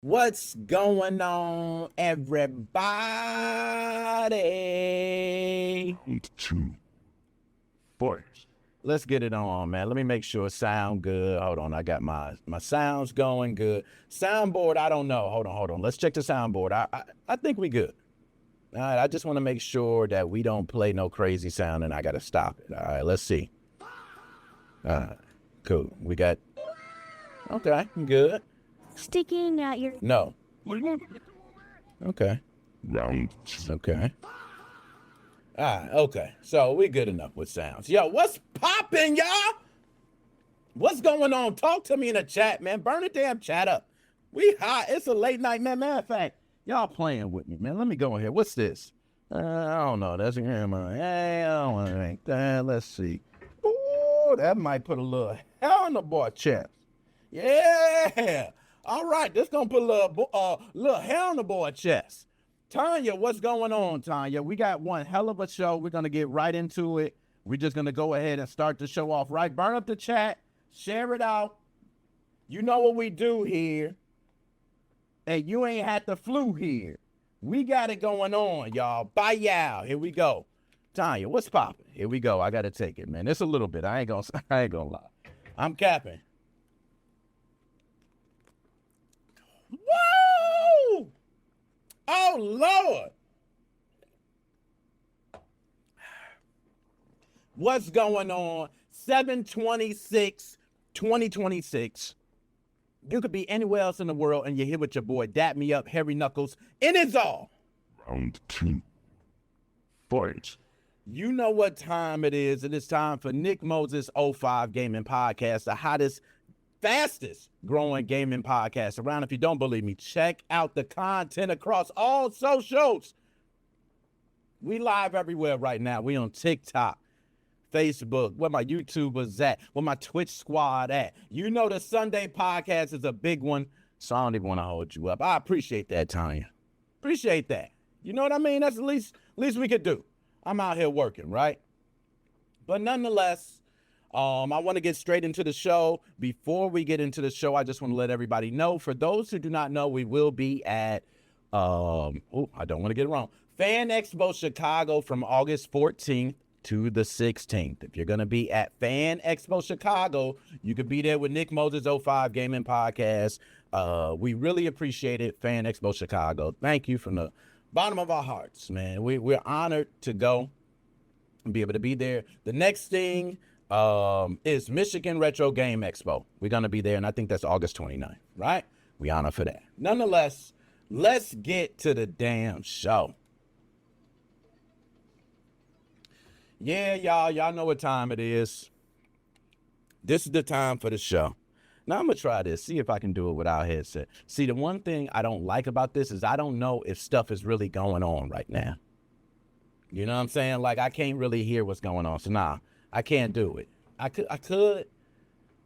What's going on, everybody? Round two. Fight. Let's get it on, man. Let me make sure it sound good. Hold on, I got my sounds going good. Soundboard, I don't know. Hold on. Let's check the soundboard. I think we good. All right, I just want to make sure that we don't play no crazy sound and I got to stop it. All right, let's see. Cool. We got, okay, good. Sticking out your... No. Okay. Round two. Okay. Okay. So we good enough with sounds. Yo, what's popping, y'all? What's going on? Talk to me in the chat, man. Burn the damn chat up. We hot. It's a late night, man. Matter of fact, y'all playing with me, man. Let me go in here. What's this? I don't know. That's hey, I don't want to make that. Let's see. Ooh, that might put a little hell on the boy chest. Yeah. All right. This gonna put a little hell on the boy chest. Tanya, what's going on, Tanya? We got one hell of a show. We're going to get right into it. We're just going to go ahead and start the show off right. Burn up the chat. Share it out. You know what we do here. Hey, you ain't had the flu here. We got it going on, y'all. Bye, y'all. Here we go. Tanya, what's popping? Here we go. I got to take it, man. It's a little bit. I ain't gonna lie. I'm capping. Woo! Oh, Lord. What's going on? 7/26/2026. You could be anywhere else in the world and you're here with your boy, Dap Me Up, Harry Knuckles, and it's all. Round two. Fight. You know what time it is. It is time for Nick Moses 05 Gaming Podcast, the hottest, fastest growing gaming podcast around. If you don't believe me, check out the content across all socials. We live everywhere right now. We on TikTok, Facebook, where my YouTubers at, where my Twitch squad at. You know the Sunday podcast is a big one, so I don't even want to hold you up. I appreciate that, Tanya. Appreciate that. You know what I mean? That's the least we could do. I'm out here working, right? But nonetheless, I want to get straight into the show. Before we get into the show, I just want to let everybody know, for those who do not know, we will be at, I don't want to get it wrong, Fan Expo Chicago from August 14th to the 16th. If you're going to be at Fan Expo Chicago, you could be there with Nick Moses 05 Gaming Podcast. We really appreciate it, Fan Expo Chicago. Thank you from the bottom of our hearts, man. We're honored to go and be able to be there. The next thing is Michigan Retro Game Expo. We're going to be there, and I think that's August 29th, right? We honor for that. Nonetheless, let's get to the damn show. Yeah, y'all know what time it is. This is the time for the show. Now, I'm going to try this, see if I can do it without headset. See, the one thing I don't like about this is I don't know if stuff is really going on right now. You know what I'm saying? Like, I can't really hear what's going on, so nah. I can't do it. I could,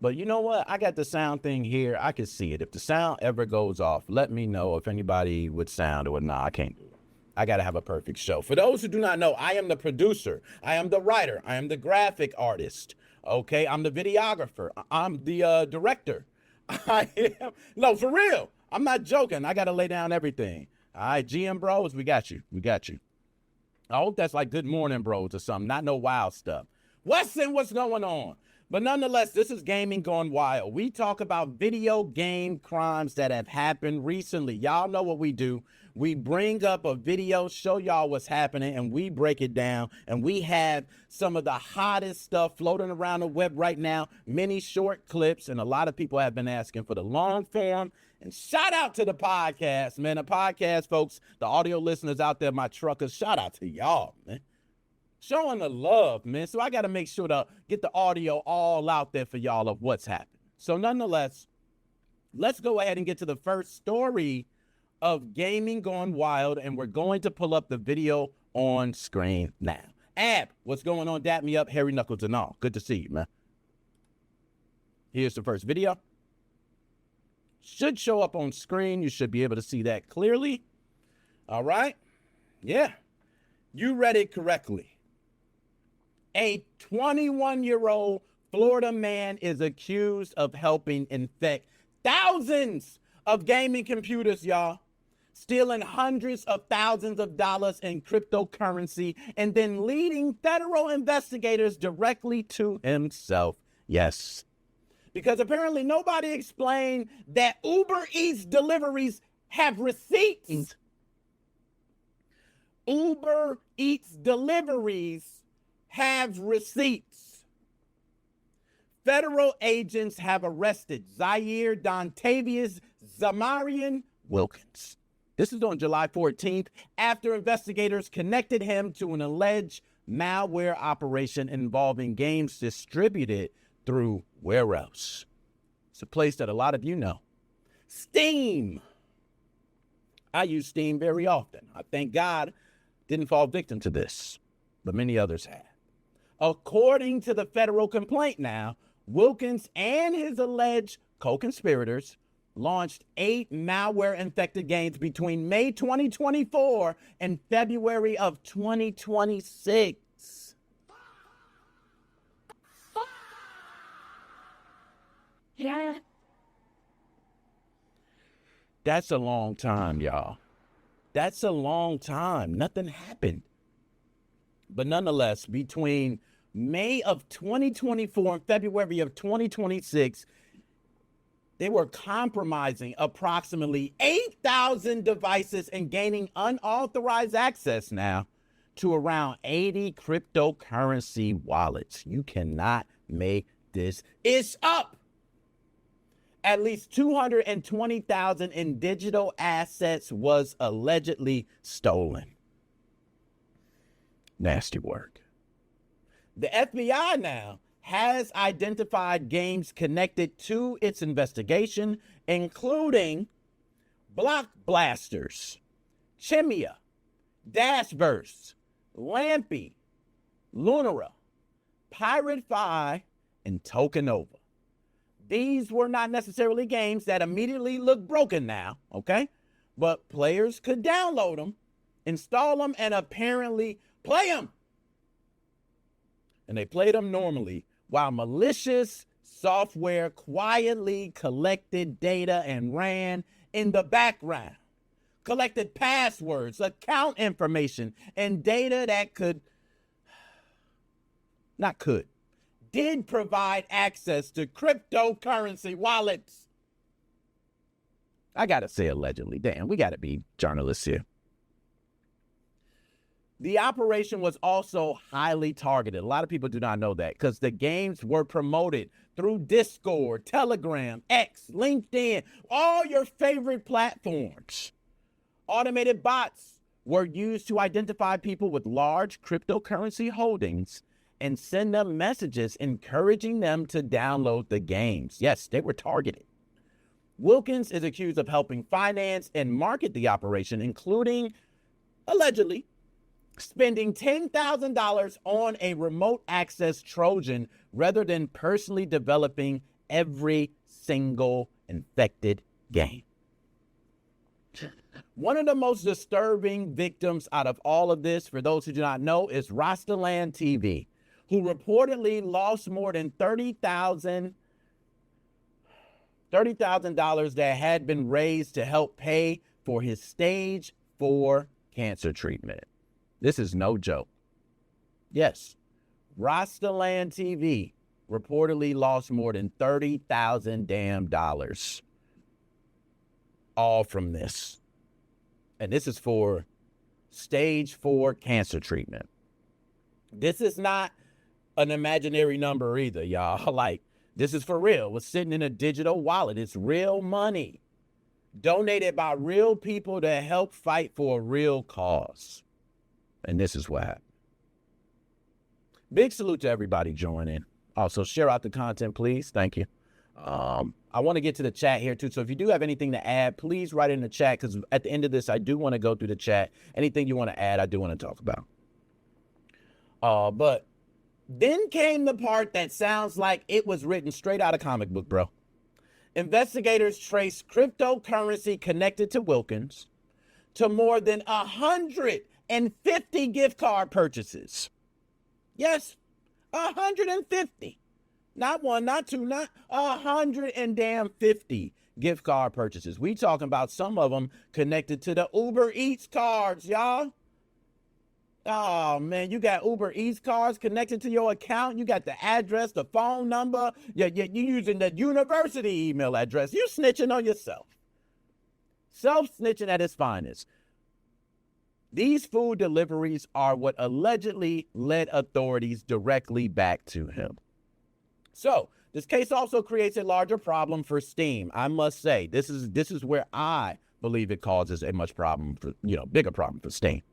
but you know what? I got the sound thing here. I can see it. If the sound ever goes off, let me know if anybody would sound or nah, I can't do it. I got to have a perfect show. For those who do not know, I am the producer. I am the writer. I am the graphic artist. Okay, I'm the videographer. I'm the director. I am, no, for real. I'm not joking. I got to lay down everything. All right, GM bros, we got you. I hope that's like good morning bros or something, not no wild stuff. What's going on? But nonetheless, this is Gaming Gone Wild. We talk about video game crimes that have happened recently. Y'all know what we do. We bring up a video, show y'all what's happening, and we break it down. And we have some of the hottest stuff floating around the web right now, many short clips, and a lot of people have been asking for the long form. And shout out to the podcast, man. The podcast folks, the audio listeners out there, my truckers, shout out to y'all, man. Showing the love, man. So I got to make sure to get the audio all out there for y'all of what's happening. So nonetheless, let's go ahead and get to the first story of Gaming Gone Wild, and we're going to pull up the video on screen now. Ab, what's going on? Dap me up, Harry Knuckles and all. Good to see you, man. Here's the first video. Should show up on screen. You should be able to see that clearly. All right. Yeah. You read it correctly. A 21-year-old Florida man is accused of helping infect thousands of gaming computers, y'all, stealing hundreds of thousands of dollars in cryptocurrency and then leading federal investigators directly to himself. Yes. Because apparently nobody explained that Uber Eats deliveries have receipts. Uber Eats deliveries have receipts. Federal agents have arrested Zaire Dontavius Zamarian Wilkins. This is on July 14th after investigators connected him to an alleged malware operation involving games distributed through where else? It's a place that a lot of you know. Steam. I use Steam very often. I thank God didn't fall victim to this, but many others have. According to the federal complaint now, Wilkins and his alleged co-conspirators launched 8 malware-infected games between May 2024 and February of 2026. Yeah. That's a long time, y'all. That's a long time. Nothing happened. But nonetheless, between May of 2024 and February of 2026, they were compromising approximately 8,000 devices and gaining unauthorized access now to around 80 cryptocurrency wallets. You cannot make this. It's up. At least 220,000 in digital assets was allegedly stolen. Nasty work. The FBI now has identified games connected to its investigation, including Block Blasters, Chimia, Dashburst, Lampy, Lunara, Pirate Fi, and Tokenova. These were not necessarily games that immediately look broken now, okay? But players could download them, install them, and apparently play them. And they played them normally while malicious software quietly collected data and ran in the background, collected passwords, account information, and data that did provide access to cryptocurrency wallets. I gotta say allegedly. Damn, we gotta be journalists here. The operation was also highly targeted. A lot of people do not know that because the games were promoted through Discord, Telegram, X, LinkedIn, all your favorite platforms. Automated bots were used to identify people with large cryptocurrency holdings and send them messages encouraging them to download the games. Yes, they were targeted. Wilkins is accused of helping finance and market the operation, including, allegedly, spending $10,000 on a remote access Trojan rather than personally developing every single infected game. One of the most disturbing victims out of all of this, for those who do not know, is Rostaland TV, who reportedly lost more than $30,000 that had been raised to help pay for his stage 4 cancer treatment. This is no joke. Yes, Rostaland TV reportedly lost more than $30,000 damn dollars, all from this. And this is for stage 4 cancer treatment. This is not an imaginary number either, y'all. Like, this is for real. It's sitting in a digital wallet. It's real money donated by real people to help fight for a real cause. And this is what happened. Big salute to everybody joining. Also, share out the content, please. Thank you. I want to get to the chat here, too. So if you do have anything to add, please write in the chat, because at the end of this, I do want to go through the chat. Anything you want to add, I do want to talk about. But then came the part that sounds like it was written straight out of comic book, bro. Investigators traced cryptocurrency connected to Wilkins to more than 150 gift card purchases. Yes, 150. Not one, not two, not 150 gift card purchases. We talking about some of them connected to the Uber Eats cards, y'all. Oh, man, you got Uber Eats cards connected to your account. You got the address, the phone number. You're using the university email address. You snitching on yourself. Self-snitching at its finest. These food deliveries are what allegedly led authorities directly back to him. So, this case also creates a larger problem for Steam. I must say, this is where I believe it causes a much problem for, bigger problem for Steam.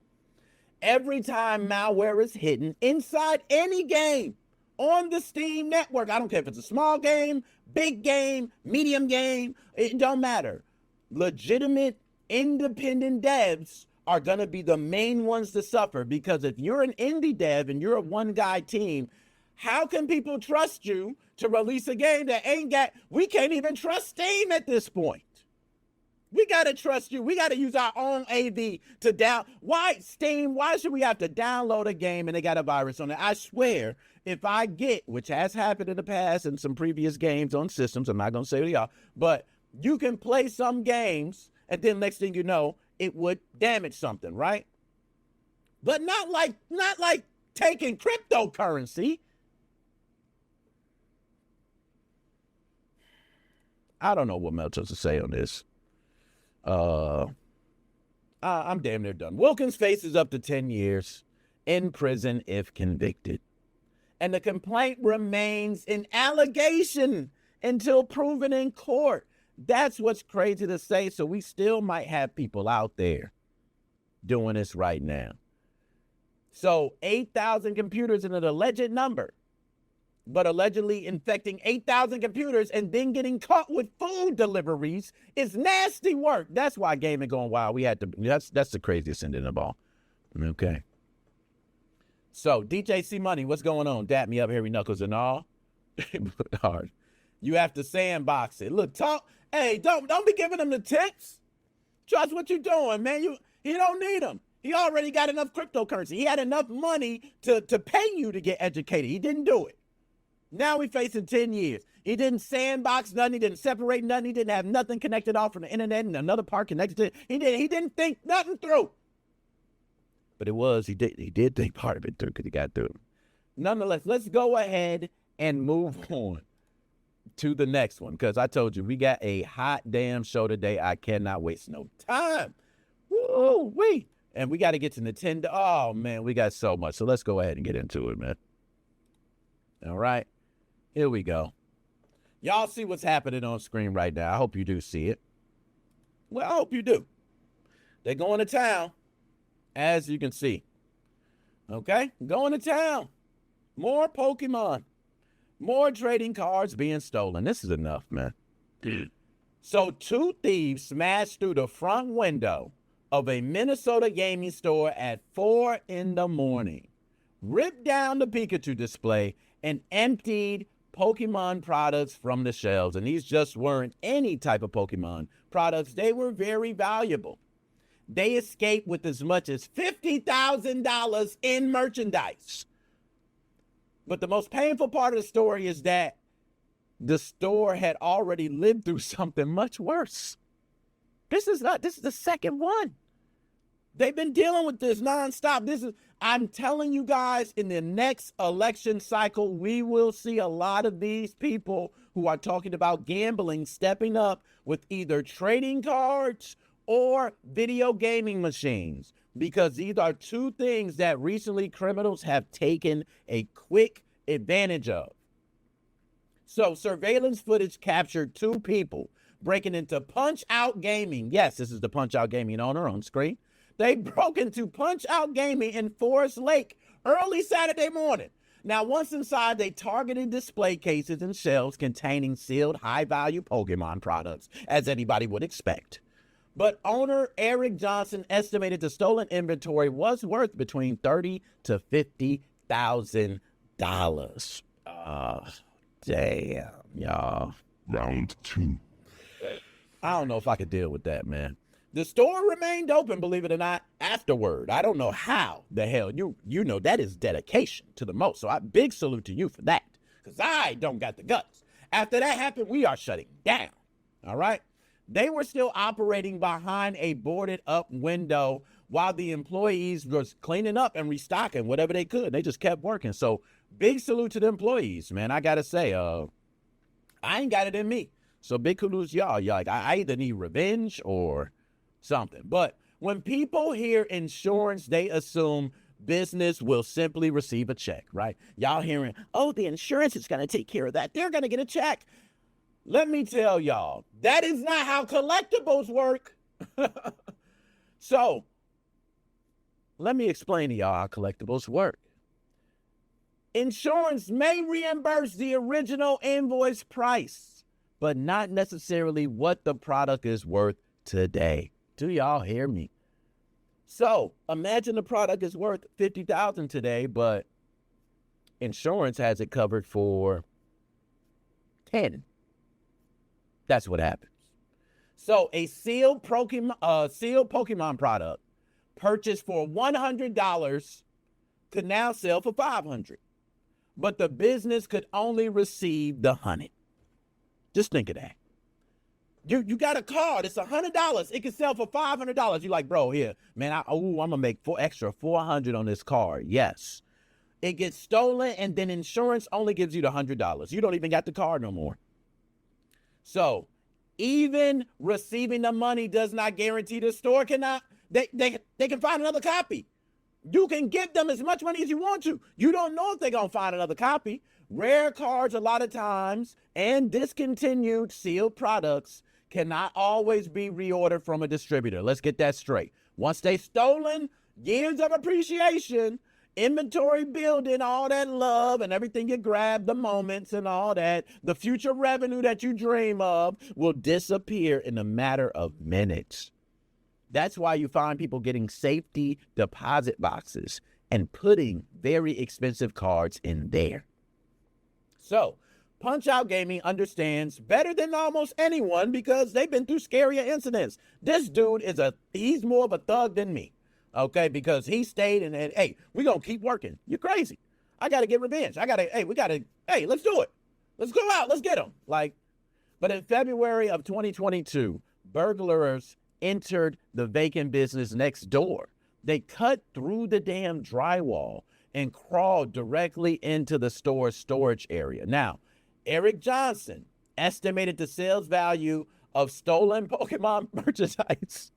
Every time malware is hidden inside any game on the Steam network, I don't care if it's a small game, big game, medium game, it don't matter. Legitimate, independent devs are going to be the main ones to suffer, because if you're an indie dev and you're a one-guy team, how can people trust you to release a game that we can't even trust Steam at this point. We got to trust you. We got to use our own AV to why should we have to download a game and they got a virus on it? I swear, if I get, which has happened in the past in some previous games on systems, I'm not going to say what they are, but you can play some games and then next thing you know, it would damage something, right? But not like taking cryptocurrency. I don't know what else to say on this. I'm damn near done. Wilkins faces up to 10 years in prison if convicted. And the complaint remains an allegation until proven in court. That's what's crazy to say. So we still might have people out there doing this right now. So 8,000 computers is an alleged number, but allegedly infecting 8,000 computers and then getting caught with food deliveries is nasty work. That's why gaming going wild. That's the craziest ending of all. Okay. So DJ C Money, what's going on? Dap me up, hairy knuckles and all. Hard. You have to sandbox it. Look, hey, don't be giving them the tips. Trust what you're doing, man. You don't need them. He already got enough cryptocurrency. He had enough money to pay you to get educated. He didn't do it. Now we facing 10 years. He didn't sandbox nothing. He didn't separate nothing. He didn't have nothing connected off from the internet and another part connected to it. He didn't think nothing through. But he did think part of it through because he got through. Nonetheless, let's go ahead and move on to the next one, because I told you we got a hot damn show today. I cannot waste no time. Woo-wee. And we got to get to Nintendo. Oh, man, we got so much. So let's go ahead and get into it, man. All right. Here we go. Y'all see what's happening on screen right now. I hope you do see it. Well, I hope you do. They're going to town, as you can see. Okay? Going to town. More Pokemon. More trading cards being stolen. This is enough, man. So 2 thieves smashed through the front window of a Minnesota gaming store at 4 a.m, ripped down the Pikachu display, and emptied Pokemon products from the shelves. And these just weren't any type of Pokemon products. They were very valuable. They escaped with as much as $50,000 in merchandise. But the most painful part of the story is that the store had already lived through something much worse. This is the second one. They've been dealing with this nonstop. I'm telling you guys, in the next election cycle, we will see a lot of these people who are talking about gambling stepping up with either trading cards or video gaming machines, because these are 2 things that recently criminals have taken a quick advantage of. So surveillance footage captured 2 people breaking into Punch Out Gaming. Yes, this is the Punch Out Gaming owner on screen. They broke into Punch Out Gaming in Forest Lake early Saturday morning. Now, once inside, they targeted display cases and shelves containing sealed high-value Pokemon products, as anybody would expect. But owner Eric Johnson estimated the stolen inventory was worth between $30,000 to $50,000. Oh, damn, y'all. Round 2. I don't know if I could deal with that, man. The store remained open, believe it or not, afterward. I don't know how the hell. You know that is dedication to the most. So big salute to you for that, because I don't got the guts. After that happened, we are shutting down. All right? They were still operating behind a boarded up window while the employees was cleaning up and restocking whatever they could. They just kept working. So big salute to the employees, man. I gotta say, I ain't got it in me. So big kudos, y'all. Y'all, like, I either need revenge or something. But when people hear insurance, they assume business will simply receive a check, right? Y'all hearing, oh, the insurance is going to take care of that. They're going to get a check. Let me tell y'all, that is not how collectibles work. So let me explain to y'all how collectibles work. Insurance may reimburse the original invoice price, but not necessarily what the product is worth today. Do y'all hear me? So imagine the product is worth $50,000 today, but insurance has it covered for 10. That's what happens. So a sealed Pokemon product purchased for $100 could now sell for $500, but the business could only receive the $100. Just think of that. You got a card, it's $100. It can sell for $500. You're like, bro, here, man, I'm gonna make extra $400 on this card. Yes. It gets stolen, and then insurance only gives you the $100. You don't even got the card no more. So even receiving the money does not guarantee the store cannot, they can find another copy. You can give them as much money as you want to. You don't know if they're gonna find another copy. Rare cards a lot of times and discontinued sealed products cannot always be reordered from a distributor. Let's get that straight. Once they've stolen, years of appreciation, inventory building, all that love and everything you grab, the moments and all that, the future revenue that you dream of will disappear in a matter of minutes. That's why you find people getting safety deposit boxes and putting very expensive cards in there. So, Punch-Out Gaming understands better than almost anyone because they've been through scarier incidents. This dude he's more of a thug than me, okay? Because he stayed and hey, we're going to keep working. You're crazy. I got to get revenge. Hey, let's do it. Let's go out. Let's get him. But in February of 2022, burglars entered the vacant business next door. They cut through the damn drywall and crawled directly into the store's storage area. Now, Eric Johnson estimated the sales value of stolen Pokemon merchandise.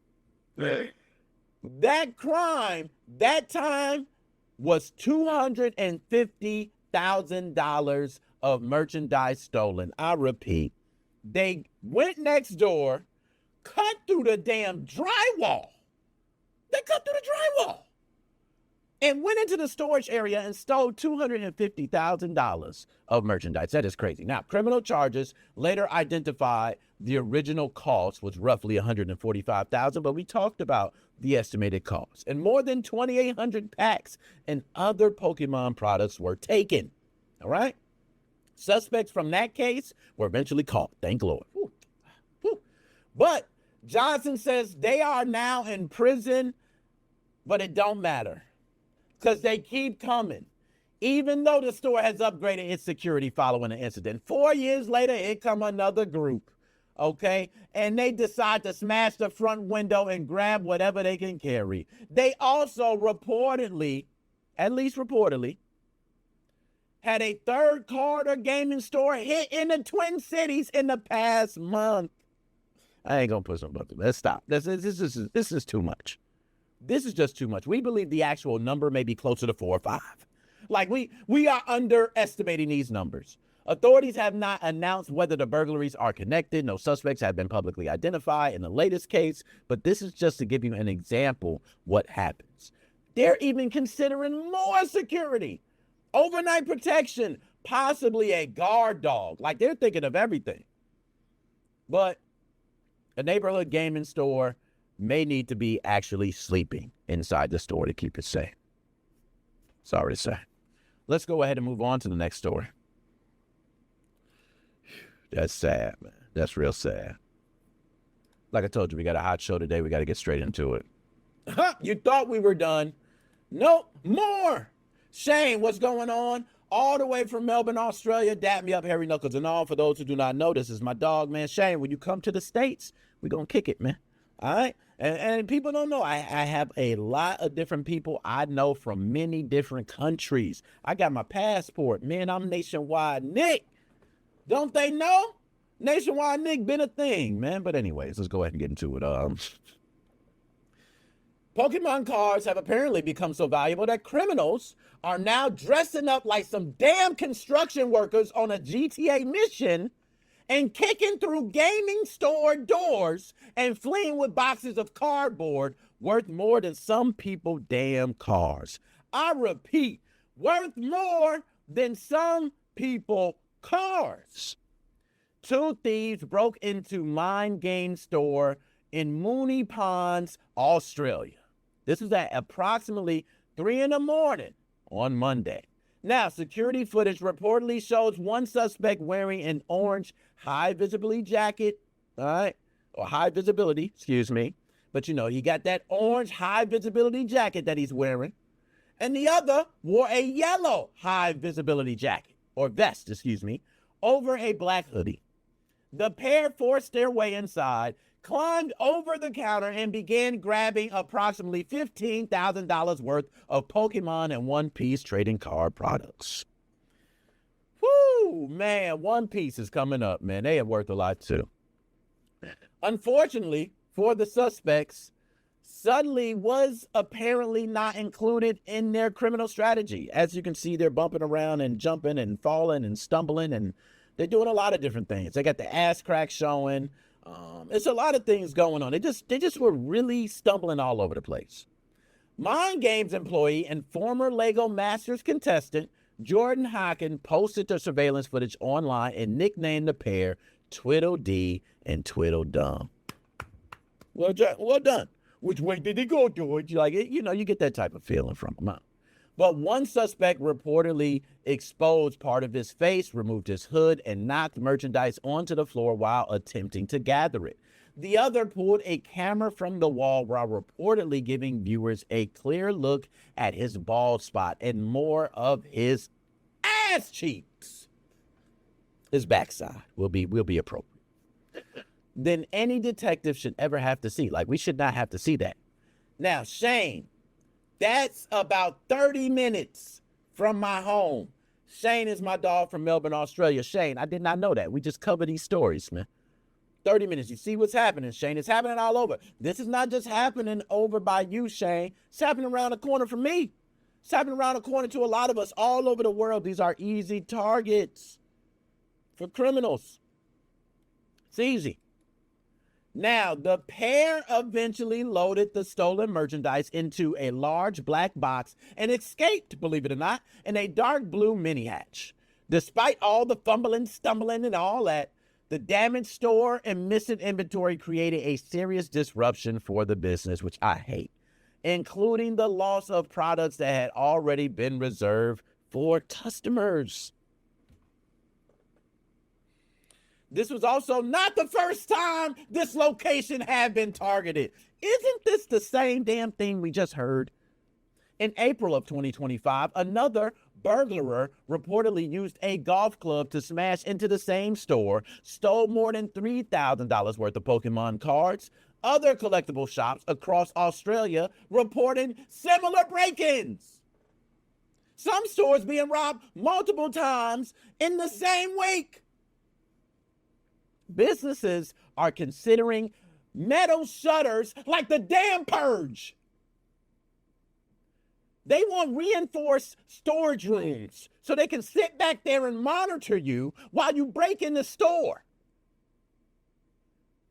That crime, that time, was $250,000 of merchandise stolen. I repeat, they went next door, cut through the damn drywall. They cut through the drywall and went into the storage area and stole $250,000 of merchandise. That is crazy. Now, criminal charges later identified the original cost was roughly $145,000, but we talked about the estimated cost. And more than 2,800 packs and other Pokemon products were taken. All right? Suspects from that case were eventually caught. Thank Lord. Whew. Whew. But Johnson says they are now in prison, but it don't matter, because they keep coming. Even though the store has upgraded its security following the incident. 4 years later, here come another group, okay? And they decide to smash the front window and grab whatever they can carry. They also reportedly, at least reportedly, had a third card or gaming store hit in the Twin Cities in the past month. I ain't gonna put some bucket. Let's stop. This is too much. This is just too much. We believe the actual number may be closer to 4 or 5. Like we are underestimating these numbers. Authorities have not announced whether the burglaries are connected. No suspects have been publicly identified in the latest case, but this is just to give you an example what happens. They're even considering more security, overnight protection, possibly a guard dog. Like, they're thinking of everything. But a neighborhood gaming store may need to be actually sleeping inside the store to keep it safe. Sorry to say. Let's go ahead and move on to the next story. That's sad, man. That's real sad. Like I told you, we got a hot show today. We got to get straight into it. You thought we were done. Nope, more. Shane, what's going on? All the way from Melbourne, Australia. Dap me up, Harry Knuckles and all. For those who do not know, this is my dog, man. Shane, when you come to the States, We're going to kick it, man. All right? And people don't know. I have a lot of different people I know from many different countries. I got my passport. Man, I'm Nationwide Nick. Don't they know? Nationwide Nick been a thing, man. But anyways, let's go ahead and get into it. Pokemon cards have apparently become so valuable that criminals are now dressing up like some damn construction workers on a GTA mission and kicking through gaming store doors and fleeing with boxes of cardboard worth more than some people damn cars. I repeat, worth more than some people cars. Two thieves broke into Mind Game store in Mooney Ponds, Australia. This was at approximately 3 in the morning on Monday. Now, security footage reportedly shows one suspect wearing an orange high visibility jacket, all right, or high visibility, excuse me. But you know, he got that orange high visibility jacket that he's wearing. And the other wore a yellow high visibility jacket, or vest, excuse me, over a black hoodie. The pair forced their way inside, climbed over the counter, and began grabbing approximately $15,000 worth of Pokemon and One Piece trading card products. Whoo, man, One Piece is coming up, man. They are worth a lot too. Unfortunately for the suspects, suddenly was apparently not included in their criminal strategy. As you can see, they're bumping around and jumping and falling and stumbling, and they're doing a lot of different things. They got the ass crack showing. It's a lot of things going on. They just were really stumbling all over the place. Mind Games employee and former Lego Masters contestant Jordan Hocken posted the surveillance footage online and nicknamed the pair Twiddle-Dee and Twiddle-Dum. Well done. Which way did he go, George? Like, you know, you get that type of feeling from him. Huh? But one suspect reportedly exposed part of his face, removed his hood, and knocked merchandise onto the floor while attempting to gather it. The other pulled a camera from the wall while reportedly giving viewers a clear look at his bald spot and more of his ass cheeks. His backside will be appropriate. Than any detective should ever have to see. Like, we should not have to see that. Now, Shane, that's about 30 minutes from my home. Shane is my dog from Melbourne, Australia. Shane, I did not know that. We just cover these stories, man. 30 minutes. You see what's happening, Shane. It's happening all over. This is not just happening over by you, Shane. It's happening around the corner for me. It's happening around the corner to a lot of us all over the world. These are easy targets for criminals. It's easy. Now, the pair eventually loaded the stolen merchandise into a large black box and escaped, believe it or not, in a dark blue mini hatch. Despite all the fumbling, stumbling, and all that, the damaged store and missing inventory created a serious disruption for the business, which I hate, including the loss of products that had already been reserved for customers. This was also not the first time this location had been targeted. Isn't this the same damn thing we just heard? In April of 2025, another burglar reportedly used a golf club to smash into the same store, stole more than $3,000 worth of Pokemon cards. Other collectible shops across Australia reporting similar break-ins. Some stores being robbed multiple times in the same week. Businesses are considering metal shutters like the damn purge. They want reinforced storage rooms so they can sit back there and monitor you while you break in the store.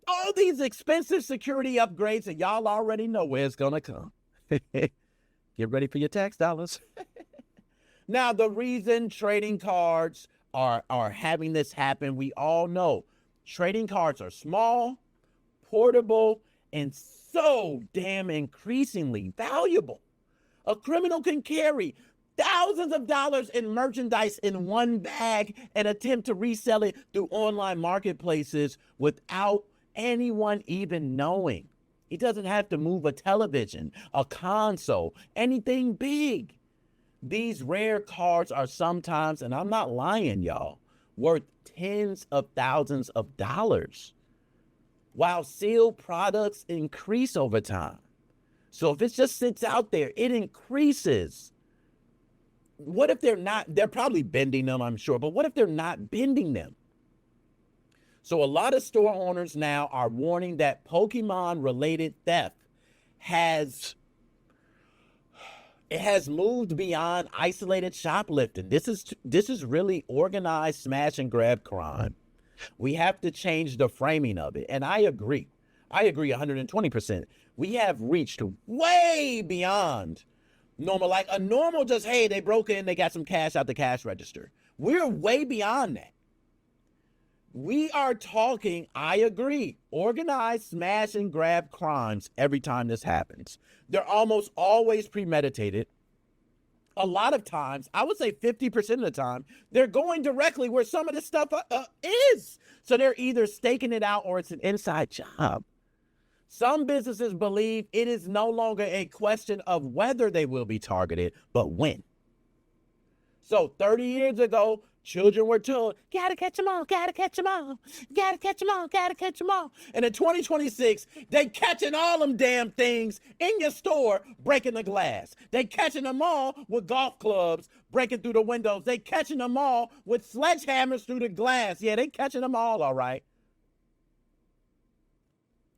All these expensive security upgrades, and y'all already know where it's going to come. Get ready for your tax dollars. Now, the reason trading cards are having this happen, we all know. Trading cards are small, portable, and so damn increasingly valuable. A criminal can carry thousands of dollars in merchandise in one bag and attempt to resell it through online marketplaces without anyone even knowing. He doesn't have to move a television, a console, anything big. These rare cards are sometimes, and I'm not lying, y'all, worth tens of thousands of dollars. while sealed products increase over time. So if it just sits out there, it increases. What if they're not, they're probably bending them, I'm sure, but what if they're not bending them? So a lot of store owners now are warning that Pokemon-related theft has moved beyond isolated shoplifting. This is really organized smash and grab crime. We have to change the framing of it. And I agree 120%. We have reached way beyond normal. Like a normal just, hey, they broke in, they got some cash out the cash register. We're way beyond that. We are talking, I agree, organized smash and grab crimes every time this happens. They're almost always premeditated. A lot of times, I would say 50% of the time, they're going directly where some of this stuff is. So they're either staking it out or it's an inside job. Some businesses believe it is no longer a question of whether they will be targeted, but when. So 30 years ago, children were told, gotta catch them all, gotta catch them all, gotta catch them all, gotta catch them all. And in 2026, they catching all them damn things in your store, breaking the glass. They catching them all with golf clubs, breaking through the windows. They catching them all with sledgehammers through the glass. Yeah, they catching them all right.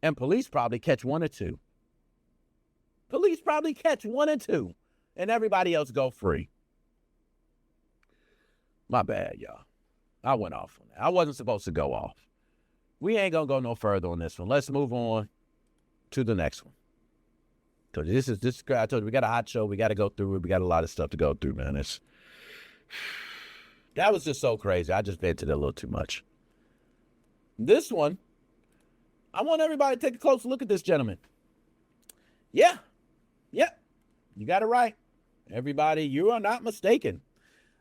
And police probably catch one or two. Police probably catch one or two, and everybody else go free. My bad, y'all. I went off on that. I wasn't supposed to go off. We ain't gonna go no further on this one. Let's move on to the next one. So this I told you, we got a hot show. We got to go through it. We got a lot of stuff to go through, man. That was just so crazy. I just vented a little too much. This one, I want everybody to take a closer look at this gentleman. Yeah. You got it right. Everybody, you are not mistaken.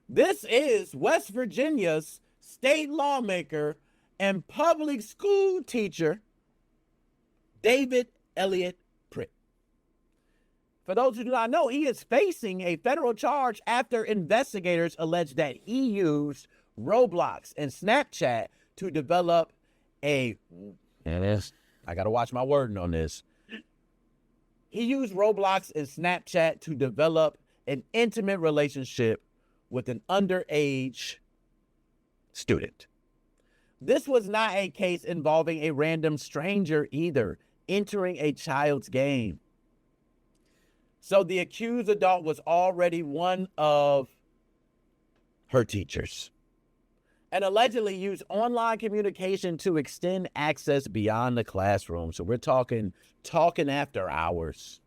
This is West Virginia's state lawmaker and public school teacher, David Elliott Pritt. For those who do not know, he is facing a federal charge after investigators allege that he used Roblox and Snapchat to develop I got to watch my wording on this. He used Roblox and Snapchat to develop an intimate relationship with an underage student. This was not a case involving a random stranger either, entering a child's game. So the accused adult was already one of her teachers and allegedly used online communication to extend access beyond the classroom. So we're talking after hours.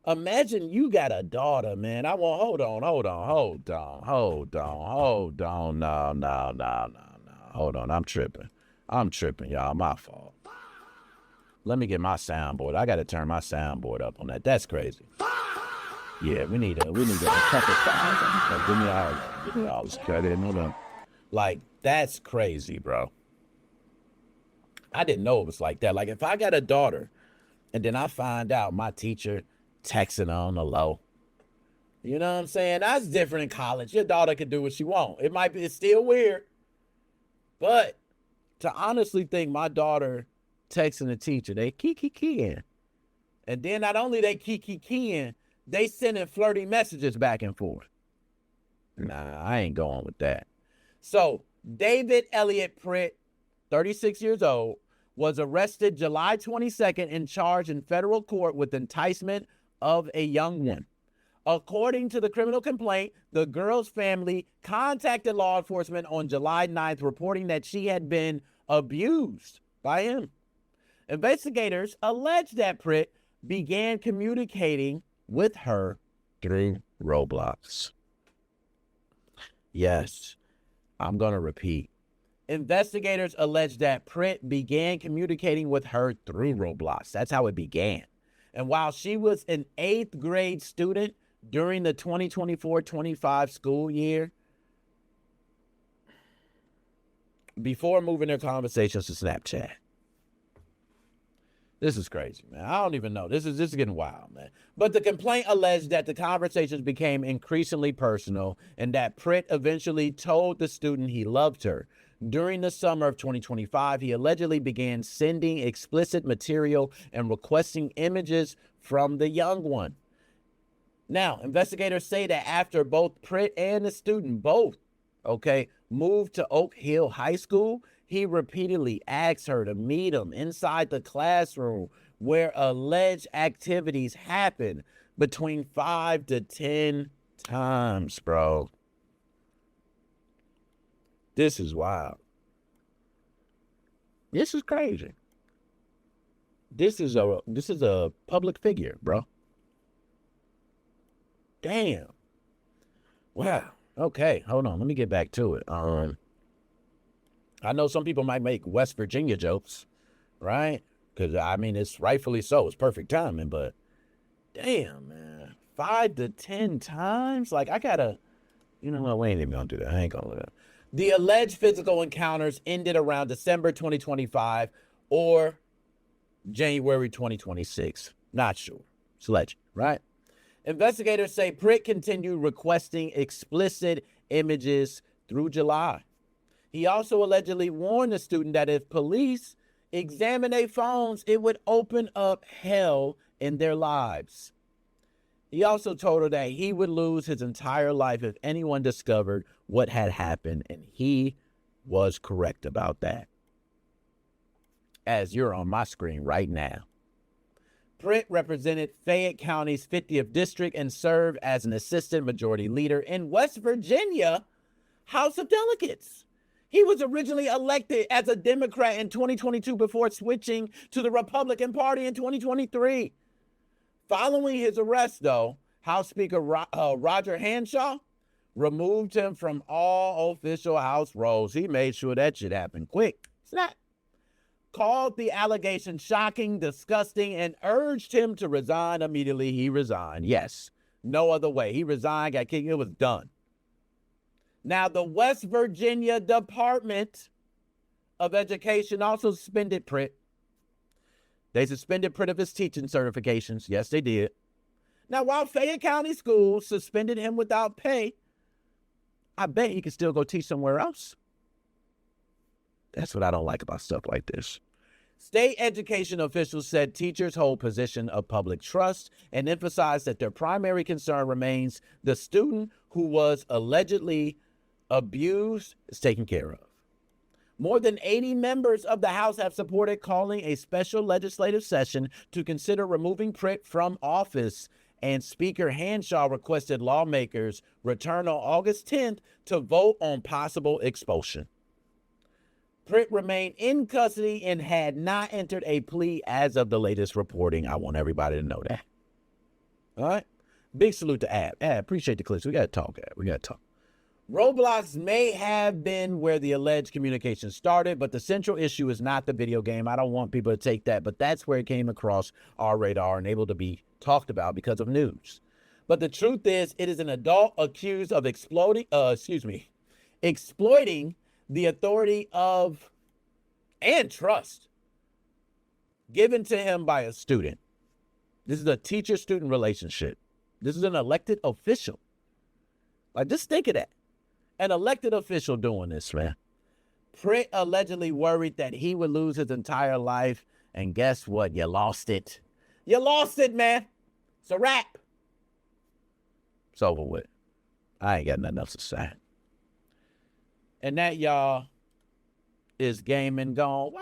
Imagine you got a daughter, man. Hold on. No. Hold on, I'm tripping, y'all. My fault. Let me get my soundboard. I got to turn my soundboard up on that. That's crazy. Yeah, we need a couple sounds. Give me all this credit. Hold on. Like, that's crazy, bro. I didn't know it was like that. Like, if I got a daughter and then I find out my teacher texting on the low, you know what I'm saying? That's different in college. Your daughter can do what she wants. It's still weird. But to honestly think my daughter texting the teacher, they kiki-keying. And then not only they kiki-keying, they sending flirty messages back and forth. Nah, I ain't going with that. So David Elliott Pritt, 36 years old, was arrested July 22nd and charged in federal court with enticement of a young woman. According to the criminal complaint, the girl's family contacted law enforcement on July 9th, reporting that she had been abused by him. Investigators allege that Pritt began communicating with her through Roblox. Yes, I'm going to repeat. Investigators allege that Pritt began communicating with her through Roblox. That's how it began. And while she was an 8th grade student during the 2024-25 school year, before moving their conversations to Snapchat. This is crazy, man. I don't even know. This is getting wild, man. But the complaint alleged that the conversations became increasingly personal and that Pritt eventually told the student he loved her. During the summer of 2025, he allegedly began sending explicit material and requesting images from the young one. Now, investigators say that after both Pritt and the student moved to Oak Hill High School, he repeatedly asked her to meet him inside the classroom where alleged activities happened between 5 to 10 times, bro. This is wild. This is crazy. This is a public figure, bro. Damn. Wow. Okay, hold on. Let me get back to it. I know some people might make West Virginia jokes, right? Because, I mean, it's rightfully so. It's perfect timing, but damn, man. 5 to 10 times? Like, I gotta, you know what? We ain't even gonna do that. I ain't gonna do that. The alleged physical encounters ended around December 2025 or January 2026. Not sure. It's alleged, right? Investigators say Pritt continued requesting explicit images through July. He also allegedly warned the student that if police examined their phones, it would open up hell in their lives. He also told her that he would lose his entire life if anyone discovered what had happened, and he was correct about that. As you're on my screen right now. Pritt represented Fayette County's 50th district and served as an assistant majority leader in West Virginia House of Delegates. He was originally elected as a Democrat in 2022 before switching to the Republican Party in 2023. Following his arrest, though, House Speaker Roger Hanshaw removed him from all official House roles. He made sure that shit happened quick. Snap. Called the allegation shocking, disgusting, and urged him to resign immediately. He resigned. Yes, no other way. He resigned, got kicked. It was done. Now, the West Virginia Department of Education also suspended Pritt. They suspended Pritt of his teaching certifications. Yes, they did. Now, while Fayette County Schools suspended him without pay, I bet he could still go teach somewhere else. That's what I don't like about stuff like this. State education officials said teachers hold position of public trust and emphasized that their primary concern remains the student who was allegedly abused is taken care of. More than 80 members of the House have supported calling a special legislative session to consider removing Pritt from office, and Speaker Hanshaw requested lawmakers return on August 10th to vote on possible expulsion. Pritt remained in custody and had not entered a plea as of the latest reporting. I want everybody to know that. All right? Big salute to Ab. Ab, appreciate the clips. We got to talk, Ab. We got to talk. Roblox may have been where the alleged communication started, but the central issue is not the video game. I don't want people to take that, but that's where it came across our radar and able to be talked about because of news. But the truth is, it is an adult accused of exploiting the authority of and trust given to him by a student. This is a teacher-student relationship. This is an elected official. Like, just think of that. An elected official doing this, man. Pritt allegedly worried that he would lose his entire life, and guess what? You lost it. You lost it, man. It's a wrap. It's over with. I ain't got nothing else to say. And that, y'all, is Gaming Gone.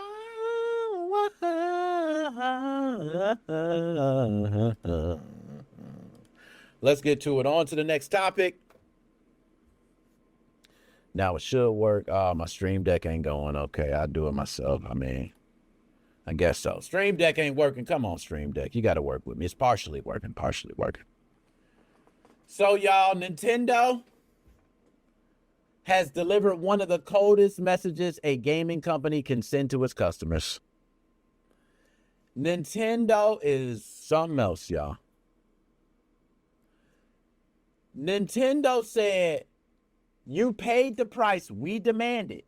Let's get to it. On to the next topic. Now, it should work. My Stream Deck ain't going. Okay, I'll do it myself. I mean, I guess so. Stream Deck ain't working. Come on, Stream Deck. You got to work with me. It's partially working. So, y'all, Nintendo has delivered one of the coldest messages a gaming company can send to its customers. Nintendo is something else, y'all. Nintendo said, you paid the price we demanded.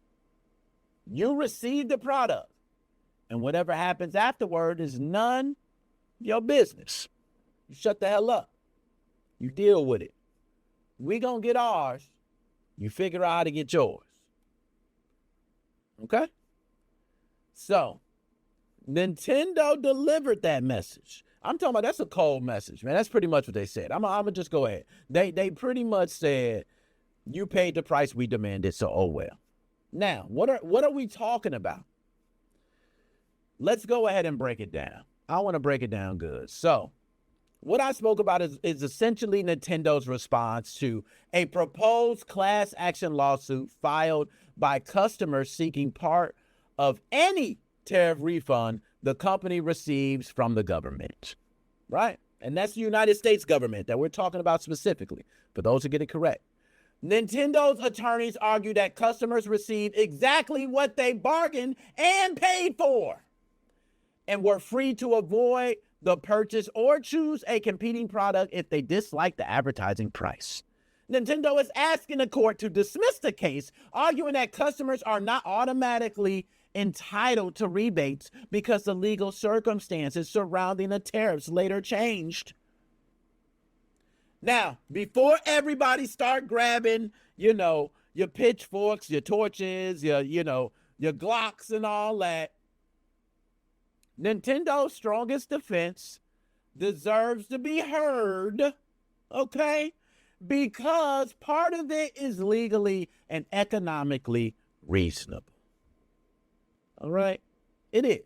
You received the product. And whatever happens afterward is none of your business. You shut the hell up. You deal with it. We gonna get ours. You figure out how to get yours. Okay? So, Nintendo delivered that message. I'm talking about that's a cold message, man. That's pretty much what they said. I'm gonna just go ahead. They pretty much said, you paid the price we demanded, so oh well. Now, what are we talking about? Let's go ahead and break it down. I want to break it down good. So, what I spoke about is essentially Nintendo's response to a proposed class action lawsuit filed by customers seeking part of any tariff refund the company receives from the government, right? And that's the United States government that we're talking about specifically, for those who get it correct. Nintendo's attorneys argue that customers receive exactly what they bargained and paid for, and were free to avoid the purchase or choose a competing product if they dislike the advertising price. Nintendo is asking the court to dismiss the case, arguing that customers are not automatically entitled to rebates because the legal circumstances surrounding the tariffs later changed. Now, before everybody start grabbing, your pitchforks, your torches, your Glocks and all that, Nintendo's strongest defense deserves to be heard, okay? Because part of it is legally and economically reasonable. All right? It is.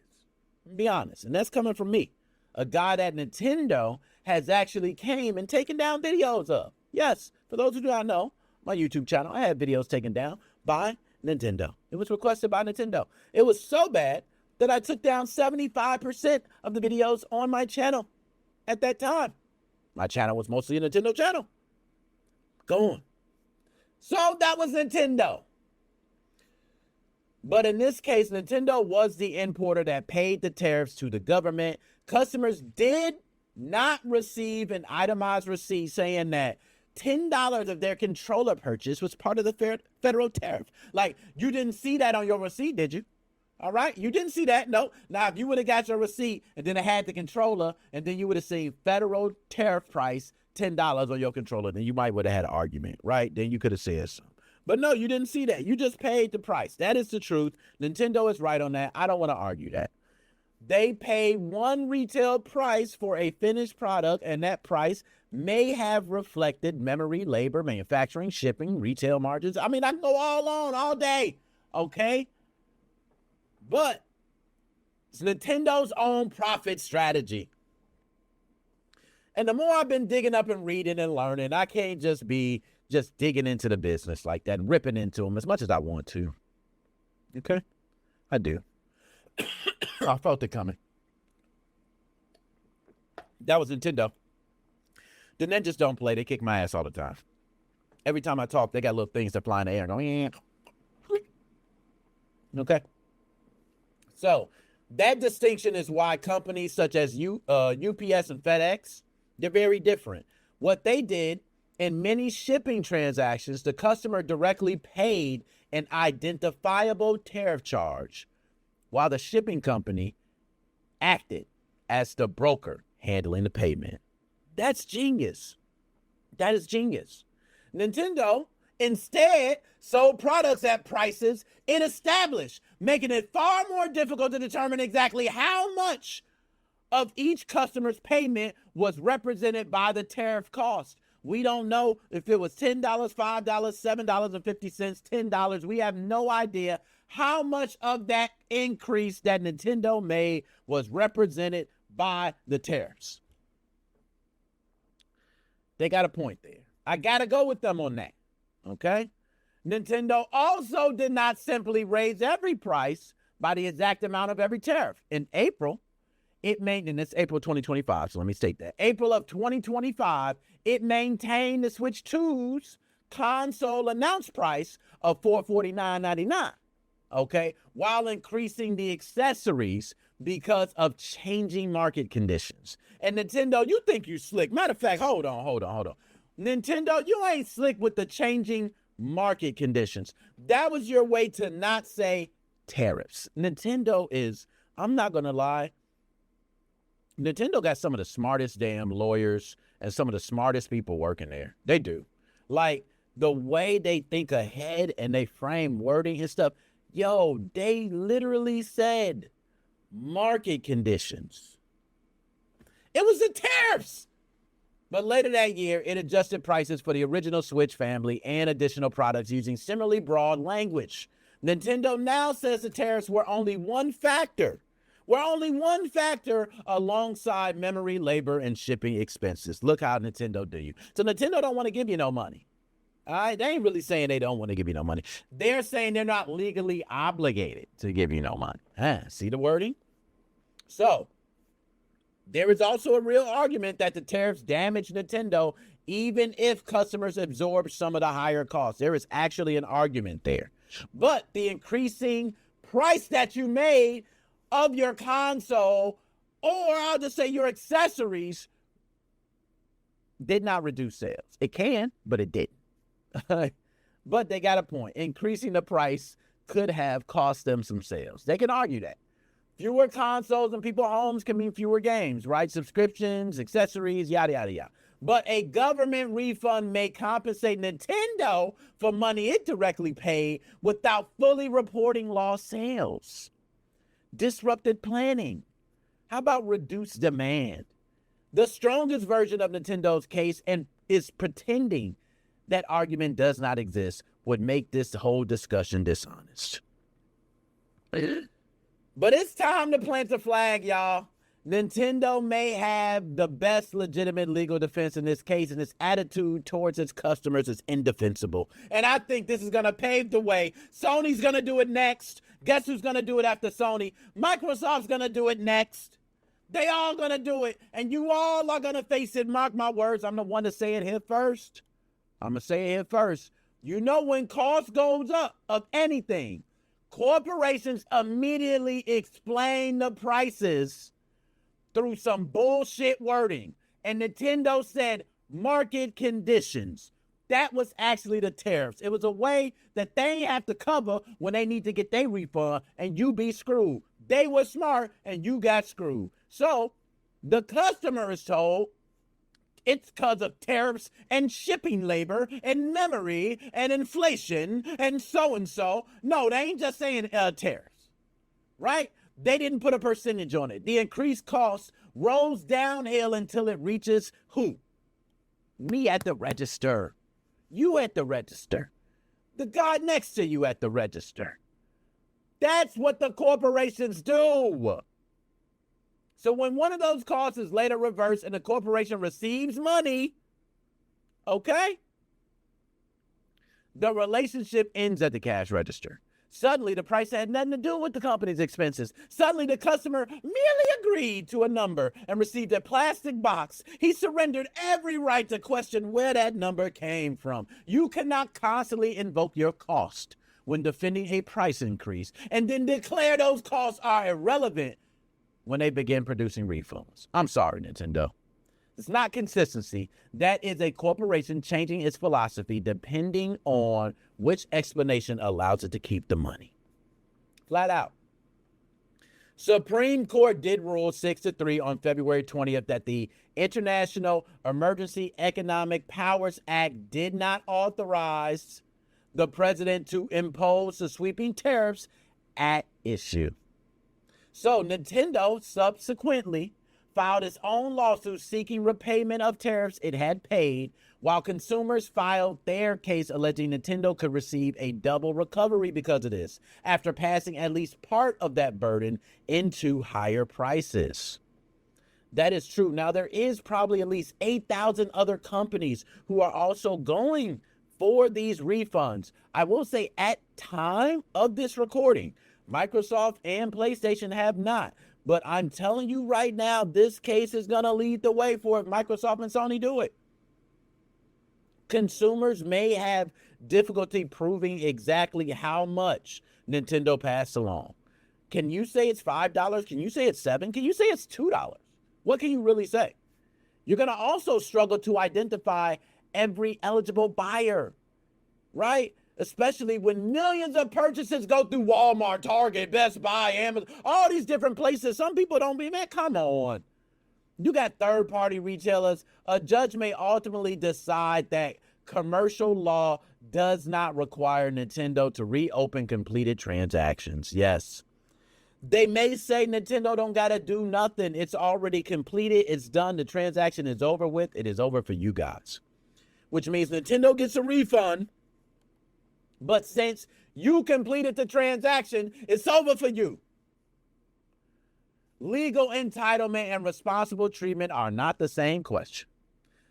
Be honest. And that's coming from me, a guy that Nintendo has actually came and taken down videos of. Yes, for those who do not know, my YouTube channel, I had videos taken down by Nintendo. It was requested by Nintendo. It was so bad that I took down 75% of the videos on my channel at that time. My channel was mostly a Nintendo channel. Go on. So that was Nintendo. But in this case, Nintendo was the importer that paid the tariffs to the government. Customers did not receive an itemized receipt saying that $10 of their controller purchase was part of the federal tariff. Like, you didn't see that on your receipt, did you? All right, you didn't see that. No. Now, if you would have got your receipt and then it had the controller and then you would have seen federal tariff price $10 on your controller, then you might would have had an argument, right? Then you could have said something. But no, you didn't see that. You just paid the price. That is the truth. Nintendo is right on that. I don't want to argue that. They paid one retail price for a finished product, and that price may have reflected memory, labor, manufacturing, shipping, retail margins. I mean, I can go all on all day, okay? But it's Nintendo's own profit strategy. And the more I've been digging up and reading and learning, I can't just be digging into the business like that and ripping into them as much as I want to. Okay? I do. I felt it coming. That was Nintendo. The ninjas don't play. They kick my ass all the time. Every time I talk, they got little things that fly in the air and go, yeah. Okay? So, that distinction is why companies such as UPS and FedEx, they're very different. What they did, in many shipping transactions, the customer directly paid an identifiable tariff charge, while the shipping company acted as the broker handling the payment. That's genius. That is genius. Nintendo instead sold products at prices it established, making it far more difficult to determine exactly how much of each customer's payment was represented by the tariff cost. We don't know if it was $10, $5, $7.50, $10. We have no idea how much of that increase that Nintendo made was represented by the tariffs. They got a point there. I got to go with them on that. Okay? Nintendo also did not simply raise every price by the exact amount of every tariff. In April, it made, and it's April 2025, so let me state that. April of 2025, it maintained the Switch 2's console announced price of $449.99, okay, while increasing the accessories because of changing market conditions. And Nintendo, you think you slick. Matter of fact, hold on. Nintendo, you ain't slick with the changing market conditions. That was your way to not say tariffs. Nintendo is, I'm not going to lie, Nintendo got some of the smartest damn lawyers and some of the smartest people working there. They do. Like, the way they think ahead and they frame wording and stuff, Yo, they literally said market conditions. It was the tariffs. But later that year, it adjusted prices for the original Switch family and additional products using similarly broad language. Nintendo now says the tariffs were only one factor. Alongside memory, labor, and shipping expenses. Look how Nintendo do you. So Nintendo don't want to give you no money. All right, they ain't really saying they don't want to give you no money. They're saying they're not legally obligated to give you no money. See the wording? So, there is also a real argument that the tariffs damage Nintendo even if customers absorb some of the higher costs. There is actually an argument there. But the increasing price that you made of your console, or I'll just say your accessories, did not reduce sales. It can, but it didn't. But they got a point. Increasing the price could have cost them some sales. They can argue that. Fewer consoles in people's homes can mean fewer games, right? Subscriptions, accessories, yada, yada, yada. But a government refund may compensate Nintendo for money it directly paid without fully reporting lost sales. Disrupted planning. How about reduced demand? The strongest version of Nintendo's case and is pretending that argument does not exist would make this whole discussion dishonest. But it's time to plant a flag, y'all. Nintendo may have the best legitimate legal defense in this case, and its attitude towards its customers is indefensible. And I think this is going to pave the way. Sony's going to do it next. Guess who's going to do it after Sony? Microsoft's going to do it next. They all going to do it, and you all are going to face it. Mark my words. I'm the one to say it here first. I'm going to say it here first. You know, when cost goes up of anything, corporations immediately explain the prices through some bullshit wording. And Nintendo said market conditions. That was actually the tariffs. It was a way that they have to cover when they need to get their refund and you be screwed. They were smart and you got screwed. So the customer is told it's because of tariffs and shipping labor and memory and inflation and so. No, they ain't just saying tariffs, right? They didn't put a percentage on it. The increased cost rolls downhill until it reaches who? Me at the register. You at the register. The guy next to you at the register. That's what the corporations do. So when one of those costs is later reversed and the corporation receives money, okay, the relationship ends at the cash register. Suddenly, the price had nothing to do with the company's expenses. Suddenly, the customer merely agreed to a number and received a plastic box. He surrendered every right to question where that number came from. You cannot constantly invoke your cost when defending a price increase and then declare those costs are irrelevant when they begin producing refunds. I'm sorry, Nintendo. It's not consistency. That is a corporation changing its philosophy depending on which explanation allows it to keep the money. Flat out. Supreme Court did rule 6-3 on February 20th that the International Emergency Economic Powers Act did not authorize the president to impose the sweeping tariffs at issue. So Nintendo subsequently filed its own lawsuit seeking repayment of tariffs it had paid, while consumers filed their case alleging Nintendo could receive a double recovery because of this, after passing at least part of that burden into higher prices. That is true. Now, there is probably at least 8,000 other companies who are also going for these refunds. I will say at time of this recording, Microsoft and PlayStation have not. But I'm telling you right now, this case is going to lead the way for it. Microsoft and Sony do it. Consumers may have difficulty proving exactly how much Nintendo passed along. Can you say it's $5? Can you say it's $7? Can you say it's $2? What can you really say? You're going to also struggle to identify every eligible buyer, right? Especially when millions of purchases go through Walmart, Target, Best Buy, Amazon, all these different places. Some people don't be, man, come on. You got third-party retailers. A judge may ultimately decide that commercial law does not require Nintendo to reopen completed transactions. Yes. They may say Nintendo don't got to do nothing. It's already completed. It's done. The transaction is over with. It is over for you guys. Which means Nintendo gets a refund. But since you completed the transaction, it's over for you. Legal entitlement and responsible treatment are not the same question.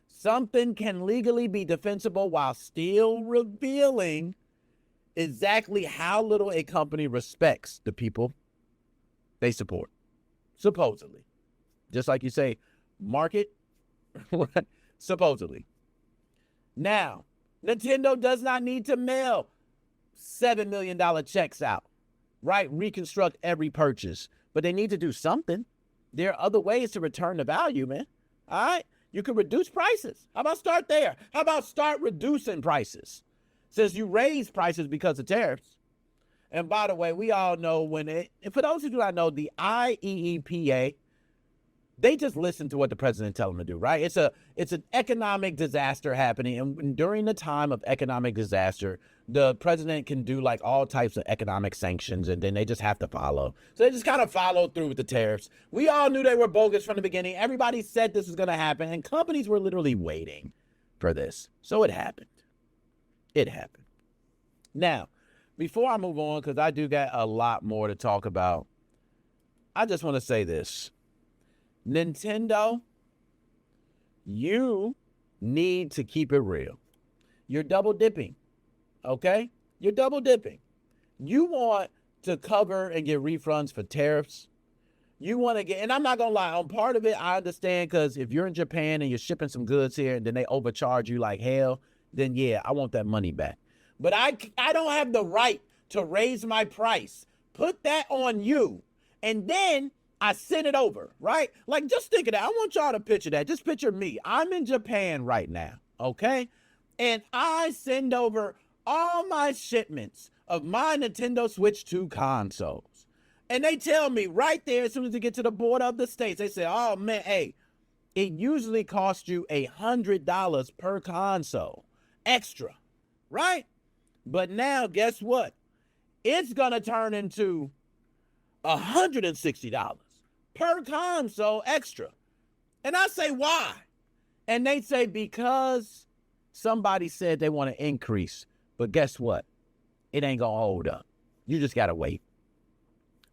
Something can legally be defensible while still revealing exactly how little a company respects the people they support, supposedly. Just like you say, market, supposedly. Now, Nintendo does not need to mail $7 million checks out, right? Reconstruct every purchase. But they need to do something. There are other ways to return the value, man. All right? You can reduce prices. How about start there? How about start reducing prices? Since you raise prices because of tariffs. And by the way, we all know for those who do not know, the IEEPA, they just listen to what the president tells them to do, right? It's an economic disaster happening. And during the time of economic disaster, the president can do like all types of economic sanctions, and then they just have to follow. So they just kind of follow through with the tariffs. We all knew they were bogus from the beginning. Everybody said this was going to happen, and companies were literally waiting for this. So it happened. It happened. Now, before I move on, because I do got a lot more to talk about, I just want to say this. Nintendo, you need to keep it real. You're double dipping, okay? You're double dipping. You want to cover and get refunds for tariffs. You want to get, and I'm not going to lie, on part of it, I understand, because if you're in Japan and you're shipping some goods here and then they overcharge you like hell, then yeah, I want that money back. But I don't have the right to raise my price. Put that on you. And then I send it over, right? Like, just think of that. I want y'all to picture that. Just picture me. I'm in Japan right now, okay? And I send over all my shipments of my Nintendo Switch 2 consoles. And they tell me right there, as soon as they get to the border of the States, they say, oh, man, hey, it usually costs you $100 per console extra, right? But now, guess what? It's going to turn into $160 per console extra. And I say, why? And they say, because somebody said they want to increase. But guess what? It ain't going to hold up. You just got to wait.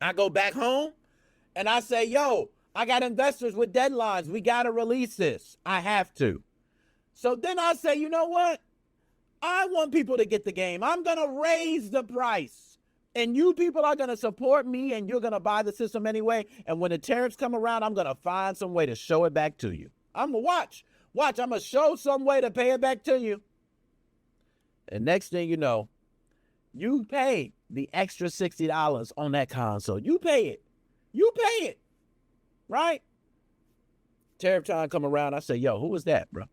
I go back home and I say, yo, I got investors with deadlines. We got to release this. I have to. So then I say, you know what? I want people to get the game. I'm going to raise the price. And you people are going to support me, and you're going to buy the system anyway. And when the tariffs come around, I'm going to find some way to show it back to you. I'm going to watch. I'm going to show some way to pay it back to you. And next thing you know, you pay the extra $60 on that console. You pay it. You pay it. Right? Tariff time come around. I say, yo, who was that, bro?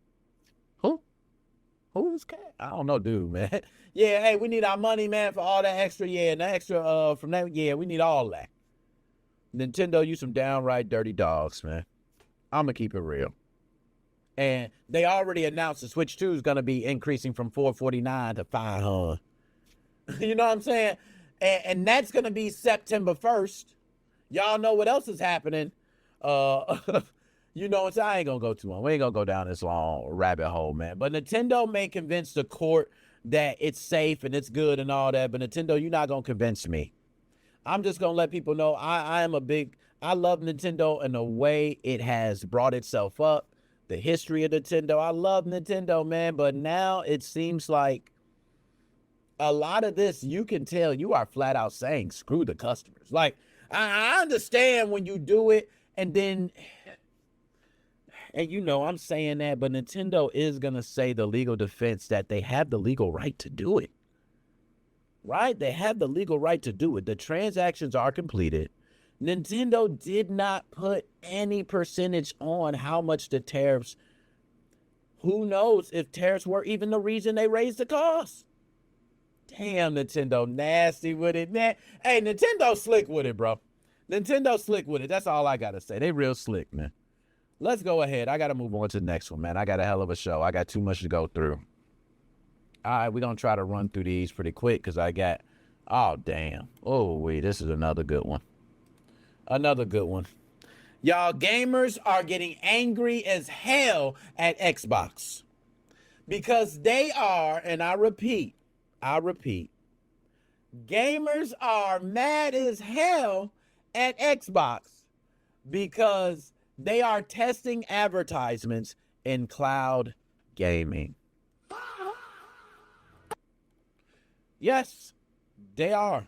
Who was cat? I don't know, dude, man. Yeah, hey, we need our money, man, for all that extra. Yeah, and the extra from that. Yeah, we need all that. Nintendo, you some downright dirty dogs, man. I'm going to keep it real. And they already announced the Switch 2 is going to be increasing from $449 to $500. You know what I'm saying? And that's going to be September 1st. Y'all know what else is happening. You know, I ain't going to go too long. We ain't going to go down this long rabbit hole, man. But Nintendo may convince the court that it's safe and it's good and all that. But Nintendo, you're not going to convince me. I'm just going to let people know I love Nintendo and the way it has brought itself up. The history of Nintendo. I love Nintendo, man. But now it seems like a lot of this, you can tell you are flat out saying, screw the customers. Like, I understand when you do it and then... And you know, I'm saying that, but Nintendo is going to say the legal defense that they have the legal right to do it. Right? They have the legal right to do it. The transactions are completed. Nintendo did not put any percentage on how much the tariffs. Who knows if tariffs were even the reason they raised the cost? Damn, Nintendo nasty with it, man. Hey, Nintendo slick with it, bro. Nintendo slick with it. That's all I got to say. They real slick, man. Let's go ahead. I got to move on to the next one, man. I got a hell of a show. I got too much to go through. All right, we're going to try to run through these pretty quick because I got, oh, damn. Oh, wait, this is another good one. Another good one. Y'all, gamers are getting angry as hell at Xbox because they are, and I repeat, gamers are mad as hell at Xbox because they are testing advertisements in cloud gaming. Yes, they are.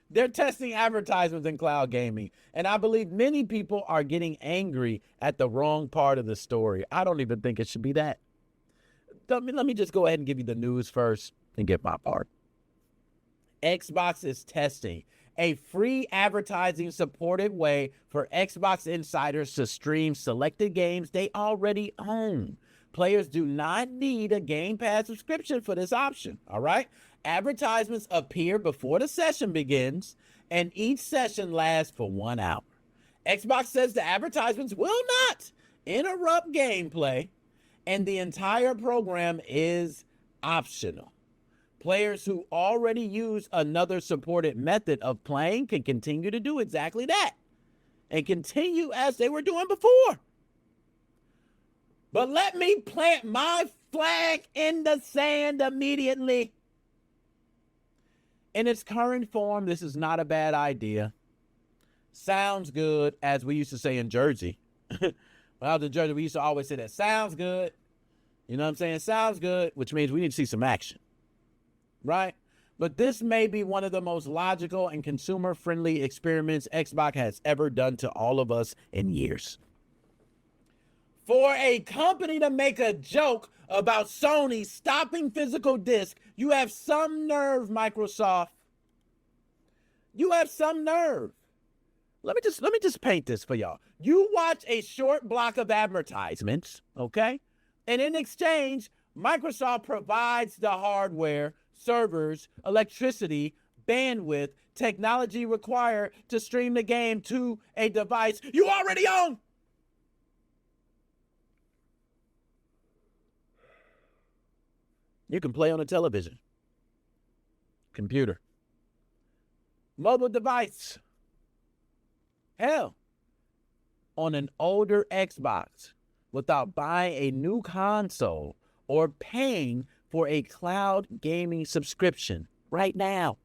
They're testing advertisements in cloud gaming. And I believe many people are getting angry at the wrong part of the story. I don't even think it should be that. Let me just go ahead and give you the news first and get my part. Xbox is testing a free advertising supported way for Xbox insiders to stream selected games they already own. Players do not need a Game Pass subscription for this option, all right? Advertisements appear before the session begins, and each session lasts for 1 hour. Xbox says the advertisements will not interrupt gameplay, and the entire program is optional. Players who already use another supported method of playing can continue to do exactly that and continue as they were doing before. But let me plant my flag in the sand immediately. In its current form, this is not a bad idea. Sounds good, as we used to say in Jersey. When I was in Jersey, we used to always say that. Sounds good. You know what I'm saying? Sounds good, which means we need to see some action. Right? But this may be one of the most logical and consumer-friendly experiments Xbox has ever done to all of us in years. For a company to make a joke about Sony stopping physical disc, you have some nerve, Microsoft. You have some nerve. Let me just paint this for y'all. You watch a short block of advertisements, okay? And in exchange, Microsoft provides the hardware, servers, electricity, bandwidth, technology required to stream the game to a device you already own. You can play on a television, computer, mobile device, hell, on an older Xbox without buying a new console or paying for a cloud gaming subscription right now.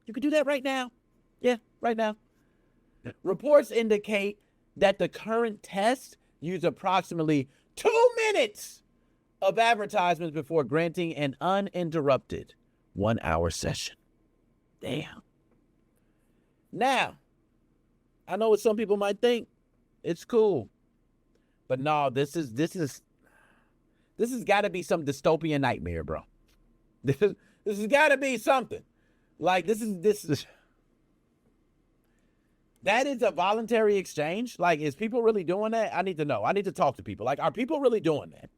You can do that right now. Yeah, right now. Reports indicate that the current test used approximately 2 minutes of advertisements before granting an uninterrupted 1 hour session. Damn. Now, I know what some people might think. It's cool. But no, this has got to be some dystopian nightmare, bro. This has got to be something. Like this is that is a voluntary exchange. Like, is people really doing that? I need to know. I need to talk to people. Like, are people really doing that?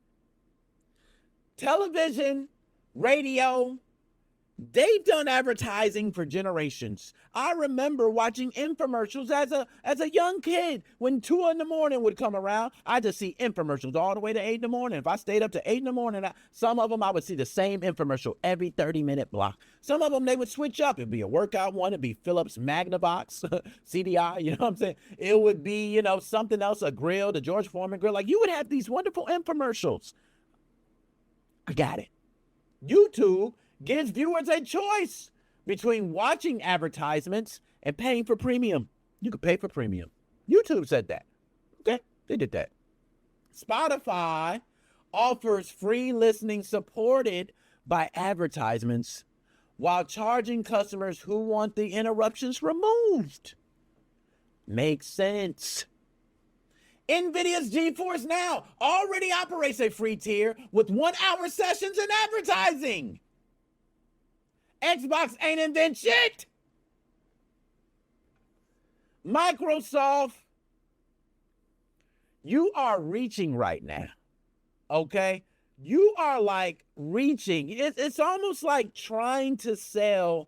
Television, radio, they've done advertising for generations. I remember watching infomercials as a young kid. When 2 in the morning would come around, I just see infomercials all the way to 8 in the morning. If I stayed up to 8 in the morning, some of them I would see the same infomercial every 30-minute block. Some of them they would switch up. It'd be a workout one. It'd be Philips Magnavox CDI. You know what I'm saying? It would be, something else, a grill, the George Foreman grill. Like, you would have these wonderful infomercials. I got it. YouTube gives viewers a choice between watching advertisements and paying for premium. You can pay for premium. YouTube said that. Okay, they did that. Spotify offers free listening supported by advertisements while charging customers who want the interruptions removed. Makes sense. NVIDIA's GeForce Now already operates a free tier with 1 hour sessions and advertising. Xbox ain't invent shit. Microsoft, you are reaching right now, okay? You are like reaching. It's almost like trying to sell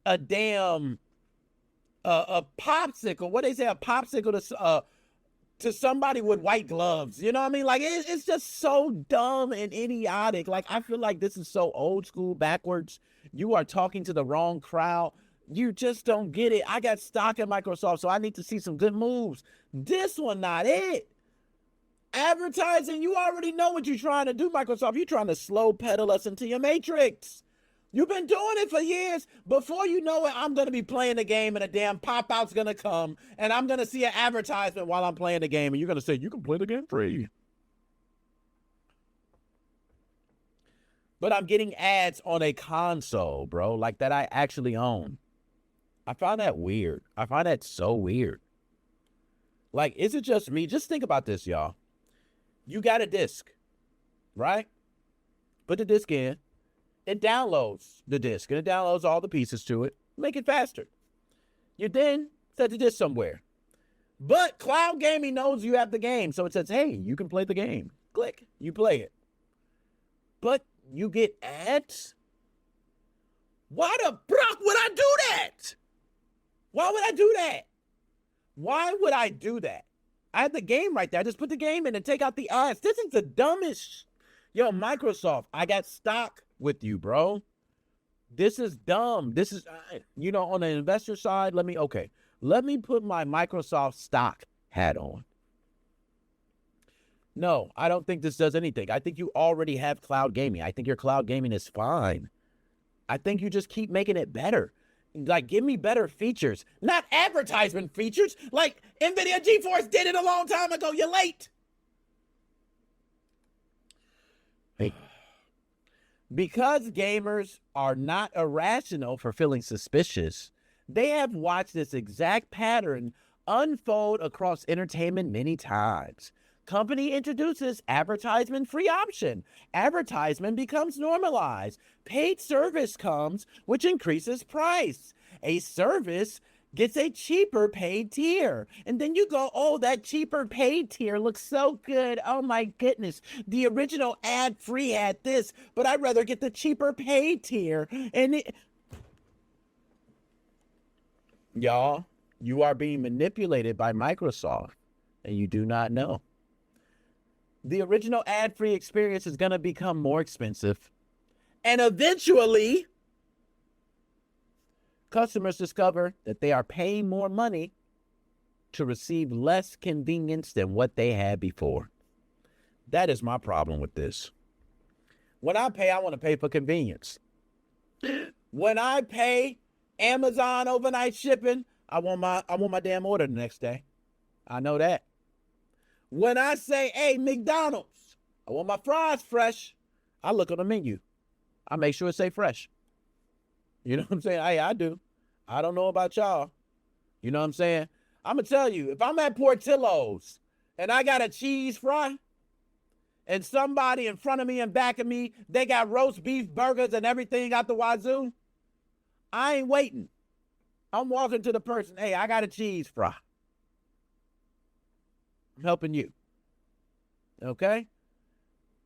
a damn a popsicle. What they say, a popsicle to somebody with white gloves. You know what I mean? Like, it's just so dumb and idiotic. Like, I feel like this is so old school, backwards. You are talking to the wrong crowd. You just don't get it. I got stock in Microsoft, so I need to see some good moves. This one, not it. Advertising, you already know what you're trying to do, Microsoft. You're trying to slow pedal us into your matrix. You've been doing it for years. Before you know it, I'm going to be playing the game and a damn pop-out's going to come, and I'm going to see an advertisement while I'm playing the game, and you're going to say, you can play the game free. But I'm getting ads on a console, bro, like that I actually own. I find that weird. I find that so weird. Like, is it just me? Just think about this, y'all. You got a disc, right? Put the disc in. It downloads the disc, and it downloads all the pieces to it. Make it faster. You then set the disc somewhere. But cloud gaming knows you have the game, so it says, hey, you can play the game. Click, you play it. But you get ads? Why the fuck would I do that? Why would I do that? Why would I do that? I had the game right there. I just put the game in and take out the ads. This is the dumbest. Yo, Microsoft, I got stock with you, bro. This is dumb. This is, on the investor side, let me put my Microsoft stock hat on. No, I don't think this does anything. I think you already have cloud gaming. I think your cloud gaming is fine. I think you just keep making it better. Like, give me better features, not advertisement features. Like, NVIDIA GeForce did it a long time ago. You're late. Hey. Because gamers are not irrational for feeling suspicious, they have watched this exact pattern unfold across entertainment many times. Company introduces advertisement-free option. Advertisement becomes normalized. Paid service comes, which increases price. A service gets a cheaper paid tier. And then you go, oh, that cheaper paid tier looks so good. Oh my goodness. The original ad-free had this, but I'd rather get the cheaper paid tier. And y'all, you are being manipulated by Microsoft, and you do not know. The original ad-free experience is going to become more expensive. And eventually, customers discover that they are paying more money to receive less convenience than what they had before. That is my problem with this. When I pay, I want to pay for convenience. When I pay Amazon overnight shipping, I want my damn order the next day. I know that. When I say, hey, McDonald's, I want my fries fresh, I look on the menu. I make sure it say fresh. You know what I'm saying? Hey, I do. I don't know about y'all. You know what I'm saying? I'm going to tell you, if I'm at Portillo's and I got a cheese fry and somebody in front of me and back of me, they got roast beef burgers and everything out the wazoo, I ain't waiting. I'm walking to the person, hey, I got a cheese fry. I'm helping you. Okay?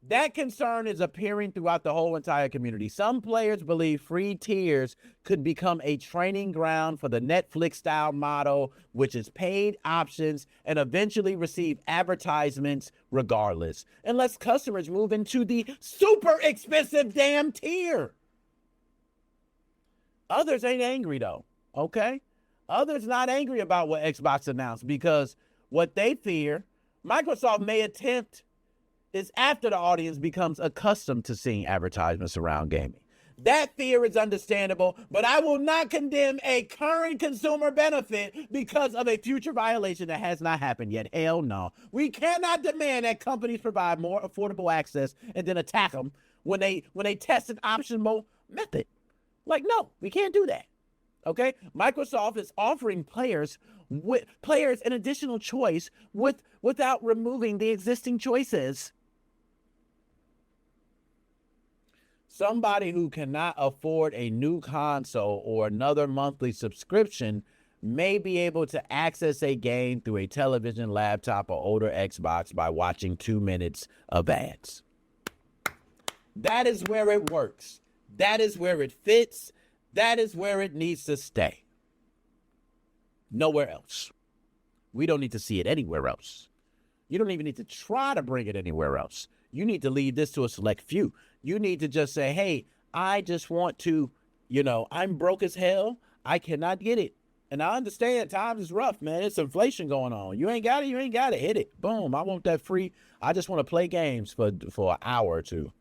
That concern is appearing throughout the whole entire community. Some players believe free tiers could become a training ground for the Netflix-style model, which is paid options and eventually receive advertisements regardless, unless customers move into the super expensive damn tier. Others ain't angry, though, okay? Others not angry about what Xbox announced because what they fear Microsoft may attempt is after the audience becomes accustomed to seeing advertisements around gaming. That fear is understandable, but I will not condemn a current consumer benefit because of a future violation that has not happened yet. Hell no. We cannot demand that companies provide more affordable access and then attack them when they test an optional method. Like, no, we can't do that. Okay? Microsoft is offering players an additional choice without removing the existing choices. Somebody who cannot afford a new console or another monthly subscription may be able to access a game through a television, laptop, or older Xbox by watching 2 minutes of ads. That is where it works. That is where it fits. That is where it needs to stay. Nowhere else. We don't need to see it anywhere else. You don't even need to try to bring it anywhere else. You need to leave this to a select few. You need to just say, hey, I just want to, I'm broke as hell. I cannot get it. And I understand times is rough, man. It's inflation going on. You ain't got it. You ain't got it. Hit it. Boom. I want that free. I just want to play games for an hour or two.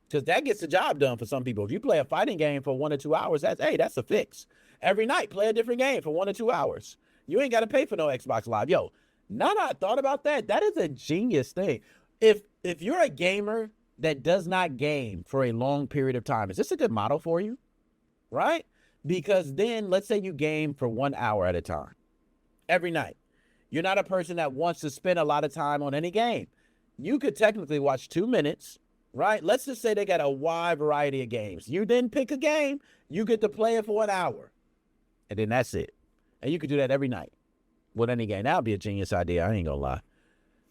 Because that gets the job done for some people. If you play a fighting game for 1 or 2 hours, that's a fix. Every night, play a different game for 1 or 2 hours. You ain't got to pay for no Xbox Live. Yo, now that I thought about that, that is a genius thing. If you're a gamer that does not game for a long period of time, is this a good model for you? Right? Because then let's say you game for 1 hour at a time every night. You're not a person that wants to spend a lot of time on any game. You could technically watch 2 minutes, right? Let's just say they got a wide variety of games. You then pick a game, you get to play it for 1 hour, and then that's it. And you could do that every night with any game. That would be a genius idea. I ain't gonna lie.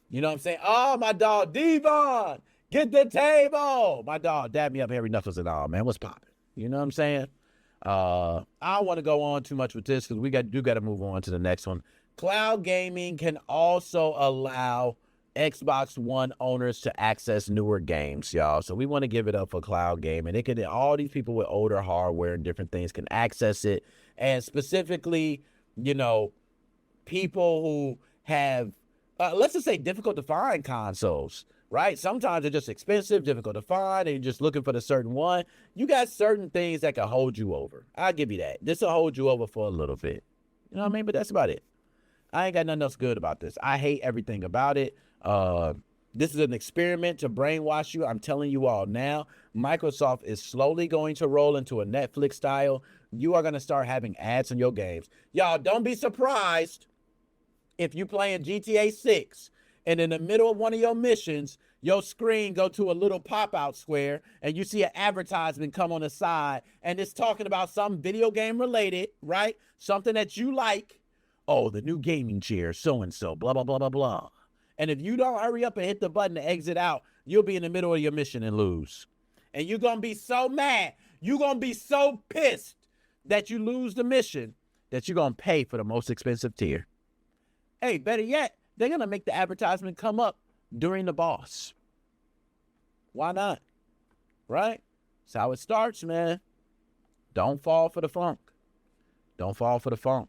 You know what I'm saying? Oh, my dog, Devon, get the table. My dog dabbed me up every knuckles and all, man. What's popping? You know what I'm saying? I don't want to go on too much with this because we got to move on to the next one. Cloud gaming can also allow Xbox One owners to access newer games, y'all. So we want to give it up for cloud gaming. It can, all these people with older hardware and different things can access it. And specifically, people who have, let's just say, difficult to find consoles, right? Sometimes they're just expensive, difficult to find, and you're just looking for the certain one. You got certain things that can hold you over. I'll give you that. This will hold you over for a little bit. You know what I mean? But that's about it. I ain't got nothing else good about this. I hate everything about it. This is an experiment to brainwash you. I'm telling you all now, Microsoft is slowly going to roll into a Netflix style. You are going to start having ads in your games. Y'all, don't be surprised if you playing GTA 6 and in the middle of one of your missions, your screen go to a little pop-out square and you see an advertisement come on the side and it's talking about some video game related, right? Something that you like. Oh, the new gaming chair, so-and-so, blah, blah, blah, blah, blah. And if you don't hurry up and hit the button to exit out, you'll be in the middle of your mission and lose. And you're going to be so mad. You're going to be so pissed that you lose the mission that you're going to pay for the most expensive tier. Hey, better yet, they're going to make the advertisement come up during the boss. Why not? Right? That's how it starts, man. Don't fall for the funk. Don't fall for the funk.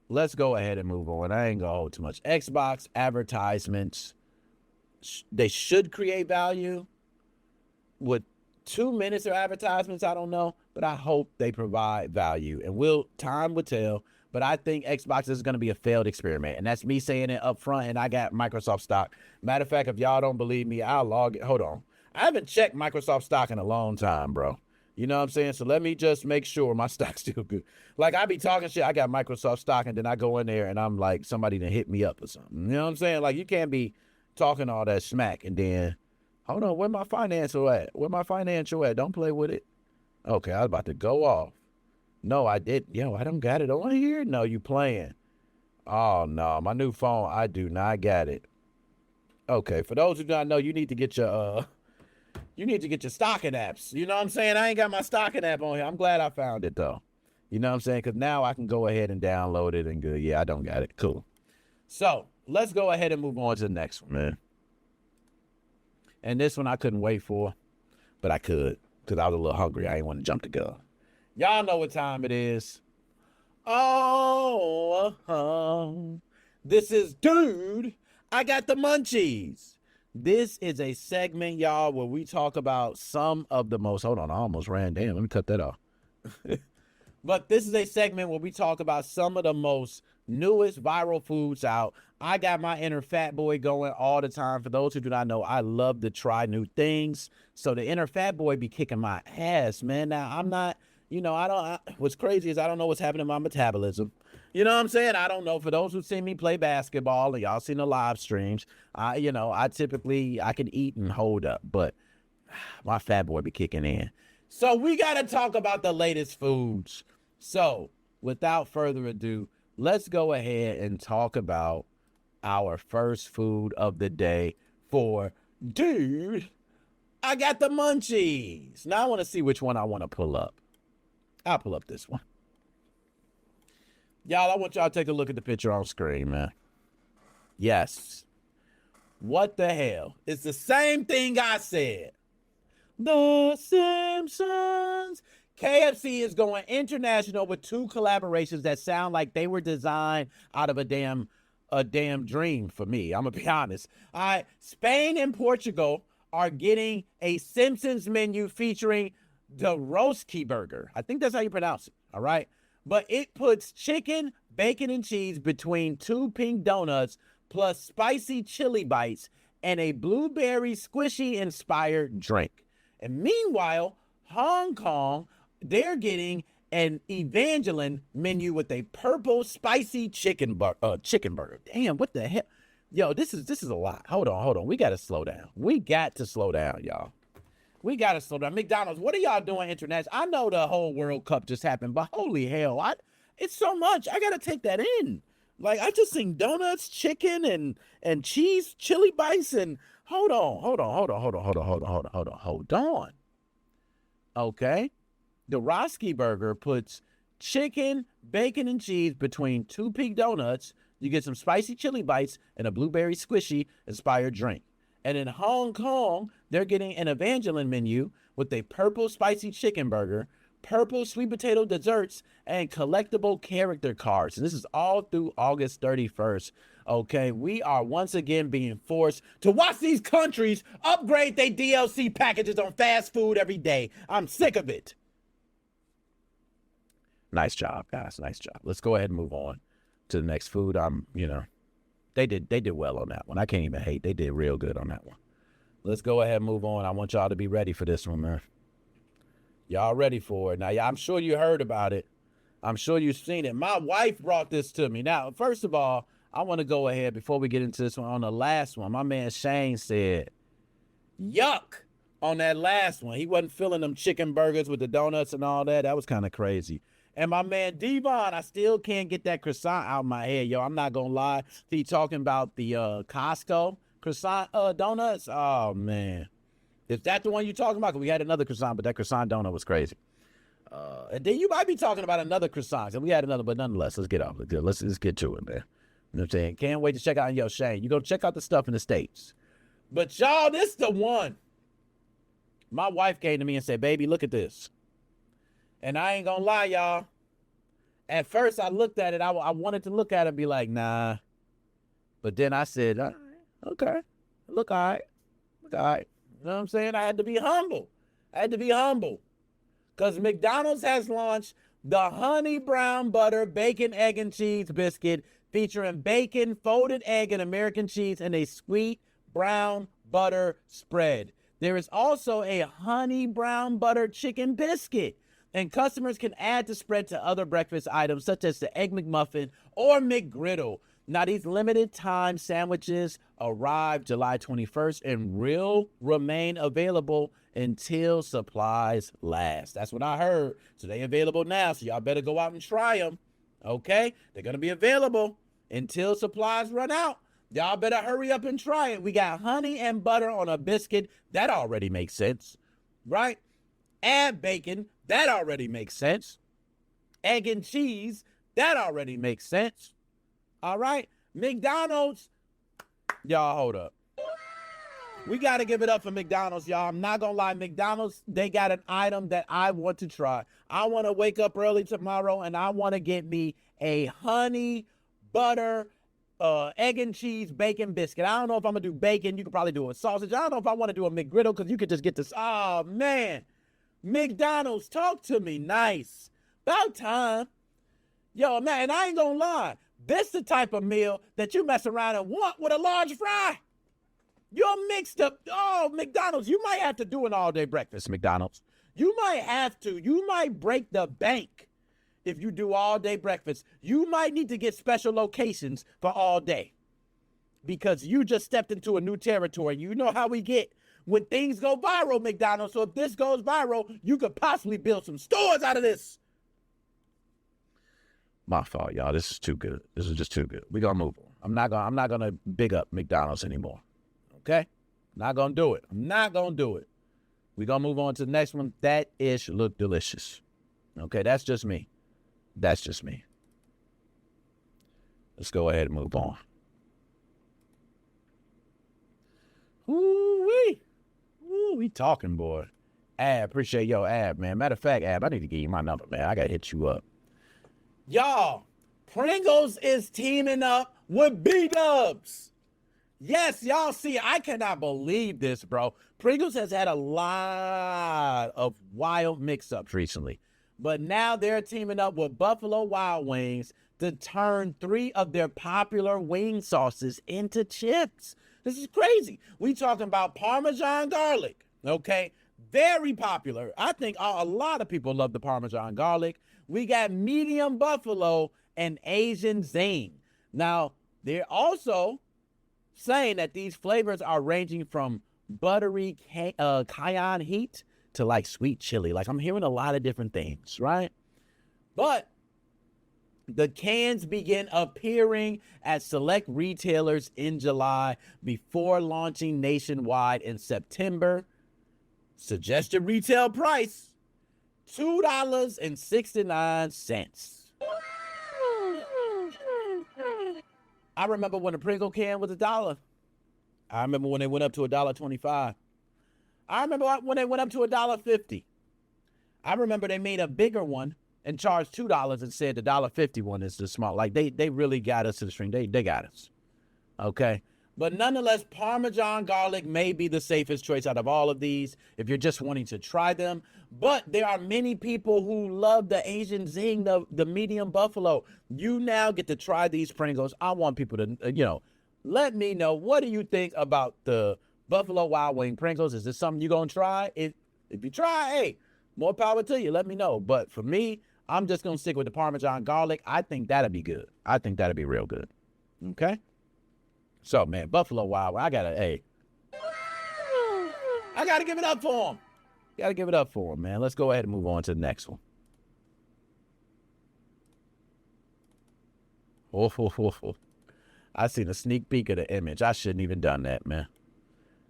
Let's go ahead and move on. I ain't going to hold too much. Xbox advertisements, they should create value. With 2 minutes of advertisements, I don't know, but I hope they provide value. And time will tell, but I think Xbox is going to be a failed experiment. And that's me saying it up front, and I got Microsoft stock. Matter of fact, if y'all don't believe me, I'll log it. Hold on. I haven't checked Microsoft stock in a long time, bro. You know what I'm saying? So let me just make sure my stock's still good. Like, I be talking shit, I got Microsoft stock, and then I go in there, and I'm like, somebody done hit me up or something. You know what I'm saying? Like, you can't be talking all that smack, and then, hold on, where my financial at? Where my financial at? Don't play with it. Okay, I was about to go off. No, I did. Yo, I don't got it on here? No, you playing. Oh, no, my new phone, I do not got it. Okay, for those who do not know, you need to get your, stocking apps. You know what I'm saying? I ain't got my stocking app on here. I'm glad I found it, though. You know what I'm saying? Because now I can go ahead and download it and good. Yeah, I don't got it. Cool. So, let's go ahead and move on to the next one, man. And this one I couldn't wait for, but I could because I was a little hungry. I didn't want to jump the gun. Y'all know what time it is. This is Dude, I Got the Munchies. This is a segment, y'all, where we talk about some of the most, hold on, I almost ran down. Let me cut that off. But this is a segment where we talk about some of the most newest viral foods out. I got my inner fat boy going all the time. For those who do not know, I love to try new things. So the inner fat boy be kicking my ass, man. Now, I'm not, what's crazy is I don't know what's happening to my metabolism. You know what I'm saying? I don't know. For those who've seen me play basketball and y'all seen the live streams, I can eat and hold up, but my fat boy be kicking in. So we got to talk about the latest foods. So without further ado, let's go ahead and talk about our first food of the day for Dude, I Got the Munchies. Now I want to see which one I want to pull up. I'll pull up this one. Y'all, I want y'all to take a look at the picture on screen, man. Yes. What the hell? It's the same thing I said. The Simpsons. KFC is going international with 2 collaborations that sound like they were designed out of a damn dream for me. I'm gonna be honest. All right, Spain and Portugal are getting a Simpsons menu featuring the Roski burger. I think that's how you pronounce it. All right, but it puts chicken, bacon, and cheese between 2 pink donuts plus spicy chili bites and a blueberry squishy inspired drink. And meanwhile, Hong Kong, they're getting an Evangeline menu with a purple spicy chicken burger. Damn, what the hell? Yo, this is a lot. Hold on. We got to slow down. We got to slow down, y'all. We got to slow down. McDonald's, what are y'all doing international? I know the whole World Cup just happened, but holy hell, it's so much. I got to take that in. Like, I just seen donuts, chicken, and cheese, chili bites, and hold on. Okay. The Roski burger puts chicken, bacon, and cheese between 2 pink donuts. You get some spicy chili bites and a blueberry squishy inspired drink. And in Hong Kong, they're getting an Evangeline menu with a purple spicy chicken burger, purple sweet potato desserts, and collectible character cards. And this is all through August 31st. Okay, we are once again being forced to watch these countries upgrade their DLC packages on fast food every day. I'm sick of it. Nice job, guys. Nice job. Let's go ahead and move on to the next food. They did well on that one. I can't even hate. They did real good on that one. Let's go ahead and move on. I want y'all to be ready for this one, man. Y'all ready for it. Now, I'm sure you heard about it. I'm sure you've seen it. My wife brought this to me. Now, first of all, I want to go ahead before we get into this one. On the last one, my man Shane said, yuck, on that last one. He wasn't feeling them chicken burgers with the donuts and all that. That was kind of crazy. And my man Devon, I still can't get that croissant out of my head. Yo, I'm not going to lie. He talking about the Costco croissant donuts. Oh, man. Is that the one you're talking about? We had another croissant, but that croissant donut was crazy. And then you might be talking about another croissant. And we had another, but nonetheless, let's get off. Let's get to it, man. You know what I'm saying? Can't wait to check out, yo, Shane. You go check out the stuff in the States. But y'all, this the one. My wife came to me and said, baby, look at this. And I ain't gonna lie, y'all. At first, I looked at it. I wanted to look at it and be like, nah. But then I said, all right, okay. Look all right. Look all right. You know what I'm saying? I had to be humble. Because McDonald's has launched the honey brown butter bacon, egg, and cheese biscuit featuring bacon, folded egg, and American cheese in a sweet brown butter spread. There is also a honey brown butter chicken biscuit. And customers can add the spread to other breakfast items such as the Egg McMuffin or McGriddle. Now, these limited time sandwiches arrive July 21st and will remain available until supplies last. That's what I heard. So they're available now. So y'all better go out and try them. Okay? They're going to be available until supplies run out. Y'all better hurry up and try it. We got honey and butter on a biscuit. That already makes sense, right? Add bacon. That already makes sense. Egg and cheese. That already makes sense. All right. McDonald's. Y'all, hold up. We got to give it up for McDonald's, y'all. I'm not going to lie. McDonald's, they got an item that I want to try. I want to wake up early tomorrow and I want to get me a honey butter egg and cheese bacon biscuit. I don't know if I'm going to do bacon. You could probably do a sausage. I don't know if I want to do a McGriddle because you could just get this. Oh, man. McDonald's, talk to me nice. About time. Yo, man, and I ain't going to lie. This the type of meal that you mess around and want with a large fry. You're mixed up. Oh, McDonald's, you might have to do an all-day breakfast, McDonald's. You might have to. You might break the bank if you do all-day breakfast. You might need to get special locations for all day because you just stepped into a new territory. You know how we get when things go viral, McDonald's. So if this goes viral, you could possibly build some stores out of this. My fault, y'all. This is too good. This is just too good. We're going to move on. I'm not gonna big up McDonald's anymore. Okay? Not going to do it. I'm not going to do it. We're going to move on to the next one. That ish look delicious. Okay, that's just me. That's just me. Let's go ahead and move on. talking, boy. Ab, appreciate your Ab, man. Matter of fact, Ab, I need to give you my number, man. I got to hit you up. Y'all, Pringles is teaming up with B-Dubs. Yes, y'all see, I cannot believe this, bro. Pringles has had a lot of wild mix-ups recently. But now they're teaming up with Buffalo Wild Wings to turn 3 of their popular wing sauces into chips. This is crazy. We talking about Parmesan garlic, okay? Very popular. I think a lot of people love the Parmesan garlic. We got medium buffalo and Asian zing. Now, they're also saying that these flavors are ranging from buttery cayenne heat to like sweet chili. Like I'm hearing a lot of different things, right? But the cans begin appearing at select retailers in July before launching nationwide in September. Suggested retail price, $2.69. I remember when a Pringle can was $1. I remember when they went up to $1.25. I remember when they went up to $1.50. I remember they made a bigger one and charged $2 and said the $1.50 one is the small. Like they really got us to the string. They got us. Okay. But nonetheless, Parmesan garlic may be the safest choice out of all of these if you're just wanting to try them. But there are many people who love the Asian zing, the medium buffalo. You now get to try these Pringles. I want people to, let me know, what do you think about the Buffalo Wild Wing Pringles? Is this something you're going to try? If you try, hey, more power to you. Let me know. But for me, I'm just going to stick with the Parmesan garlic. I think that'll be good. I think that'll be real good. Okay? So, man, Buffalo Wild Wing, I got to give it up for him. Got to give it up for him, man. Let's go ahead and move on to the next one. Oh. I seen a sneak peek of the image. I shouldn't even done that, man.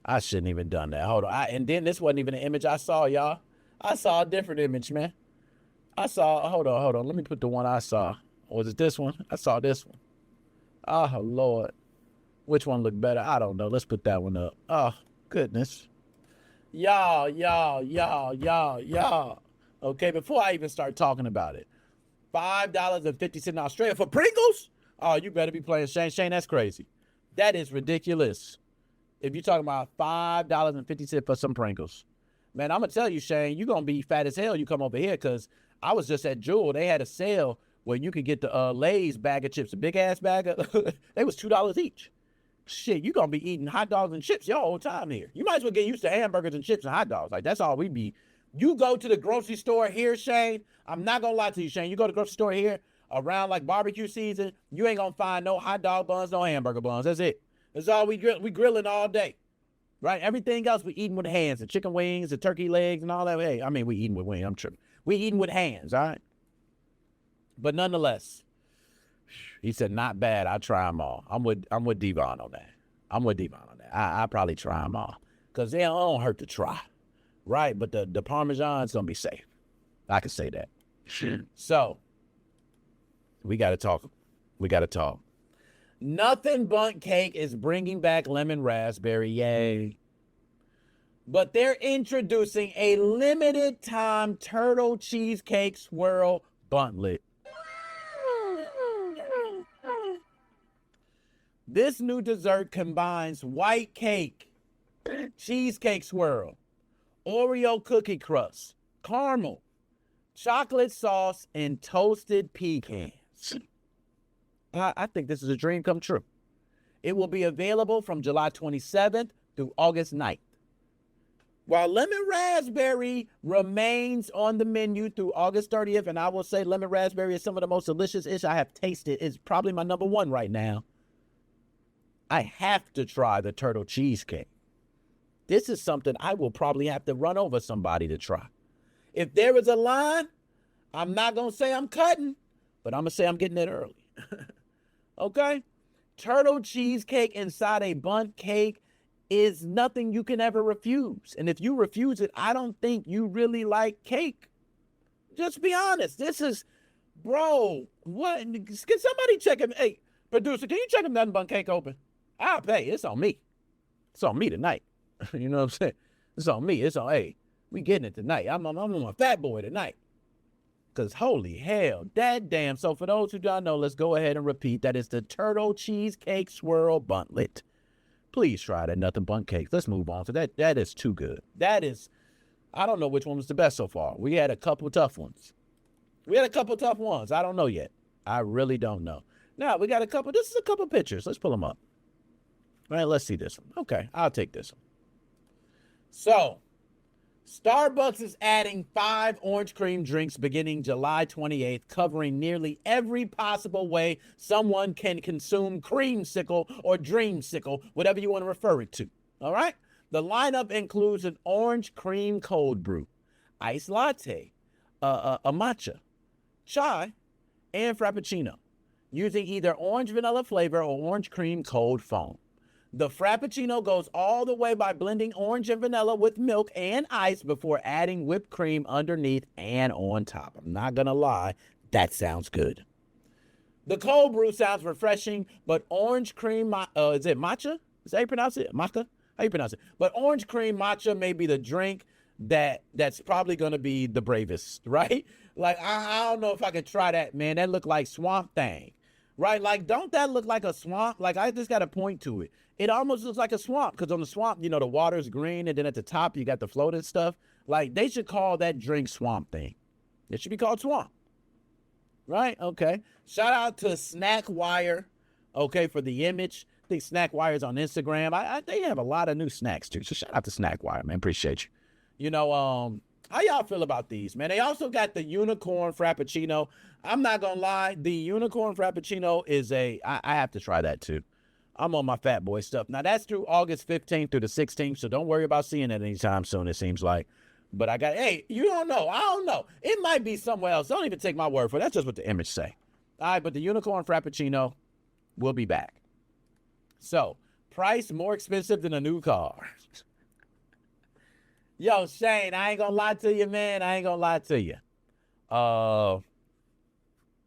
I shouldn't even done that. Hold on. And then this wasn't even an image I saw, y'all. I saw a different image, man. Hold on. Let me put the one I saw. Was it this one? I saw this one. Oh, Lord. Which one looked better? I don't know. Let's put that one up. Oh, goodness. Y'all. Okay, before I even start talking about it, $5.50 in Australia for Pringles? Oh, you better be playing Shane. Shane, that's crazy. That is ridiculous. If you're talking about $5.50 for some Pringles. Man, I'm going to tell you, Shane, you're going to be fat as hell you come over here, because I was just at Jewel. They had a sale where you could get the Lay's bag of chips, a big-ass bag of, they was $2 each. Shit, you're going to be eating hot dogs and chips your whole time here. You might as well get used to hamburgers and chips and hot dogs. Like, that's all we be. You go to the grocery store here, Shane. I'm not going to lie to you, Shane. You go to the grocery store here around, like, barbecue season, you ain't going to find no hot dog buns, no hamburger buns. That's it. That's all we grill. We grilling all day. Right? Everything else we eating with hands. The chicken wings, the turkey legs, and all that. Hey, I mean, we eating with wings. I'm tripping. We eating with hands, all right? But nonetheless, he said, not bad. I'll try them all. I'm with Devon on that. I probably try them all. Because they don't hurt to try. Right? But the Parmesan's going to be safe. I can say that. So, we got to talk. Nothing Bundt Cake is bringing back lemon raspberry. Yay. But they're introducing a limited time turtle cheesecake swirl buntlet. This new dessert combines white cake, cheesecake swirl, Oreo cookie crust, caramel, chocolate sauce, and toasted pecans. I think this is a dream come true. It will be available from July 27th through August 9th. While lemon raspberry remains on the menu through August 30th, and I will say lemon raspberry is some of the most delicious I have tasted. It's probably my number one right now. I have to try the turtle cheesecake. This is something I will probably have to run over somebody to try. If there is a line, I'm not going to say I'm cutting, but I'm going to say I'm getting it early. Okay? Turtle cheesecake inside a Bundt cake is nothing you can ever refuse. And if you refuse it, I don't think you really like cake. Just be honest. This is, bro, what? Can somebody check him? Hey, producer, can you check him Nothing Bundt Cake open? I'll pay. It's on me. It's on me tonight. You know what I'm saying? It's on me. It's on, hey, we getting it tonight. I'm on my fat boy tonight. Because holy hell, that damn. So for those who don't know, let's go ahead and repeat. That is the turtle cheesecake swirl buntlet. Please try that nothing but cake. Let's move on to that. That is too good. That is, I don't know which one was the best so far. We had a couple tough ones. I don't know yet. I really don't know. Now, we got a couple. This is a couple pictures. Let's pull them up. All right, let's see this one. Okay, I'll take this one. So, Starbucks is adding 5 orange cream drinks beginning July 28th, covering nearly every possible way someone can consume creamsicle or dreamsicle, whatever you want to refer it to. All right? The lineup includes an orange cream cold brew, iced latte, a matcha, chai, and frappuccino, using either orange vanilla flavor or orange cream cold foam. The frappuccino goes all the way by blending orange and vanilla with milk and ice before adding whipped cream underneath and on top. I'm not going to lie, that sounds good. The cold brew sounds refreshing, but orange cream, is it matcha? Is that how you pronounce it? Matcha? How you pronounce it? But orange cream matcha may be the drink that's probably going to be the bravest, right? Like, I don't know if I could try that, man. That look like Swamp Thing, right? Like, don't that look like a swamp? Like, I just got to point to it. It almost looks like a swamp because on the swamp, the water's green and then at the top you got the floating stuff. Like, they should call that drink Swamp Thing. It should be called Swamp, right? Okay. Shout out to Snackwire, okay, for the image. I think Snackwire's on Instagram. They have a lot of new snacks too. So shout out to Snackwire, man. Appreciate you. How y'all feel about these, man? They also got the unicorn frappuccino. I'm not gonna lie, the unicorn frappuccino is I have to try that too. I'm on my fat boy stuff. Now that's through August 15th through the 16th, so don't worry about seeing it anytime soon, it seems like. But hey, you don't know. I don't know. It might be somewhere else. Don't even take my word for it. That's just what the image say. All right, but the unicorn frappuccino will be back. So, price more expensive than a new car. Yo, Shane, I ain't gonna lie to you, man. I ain't gonna lie to you.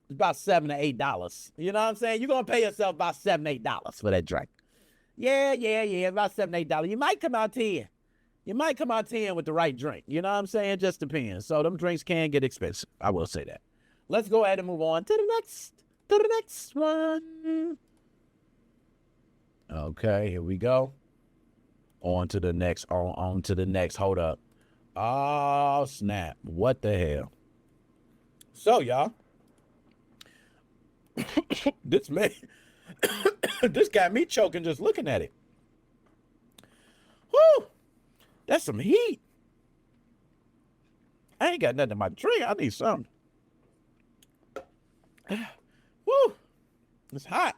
It's about $7 to $8. You know what I'm saying? You're gonna pay yourself about $7 to $8 for that drink. Yeah. About $7 to $8. You might come out 10. You might come out 10 with the right drink. You know what I'm saying? Just depends. So them drinks can get expensive. I will say that. Let's go ahead and move on to the next one. Okay, here we go. On to the next. Hold up. Oh, snap. What the hell? So, y'all. This got me choking just looking at it. Whoo! That's some heat. I ain't got nothing in my drink. I need something. Woo! It's hot.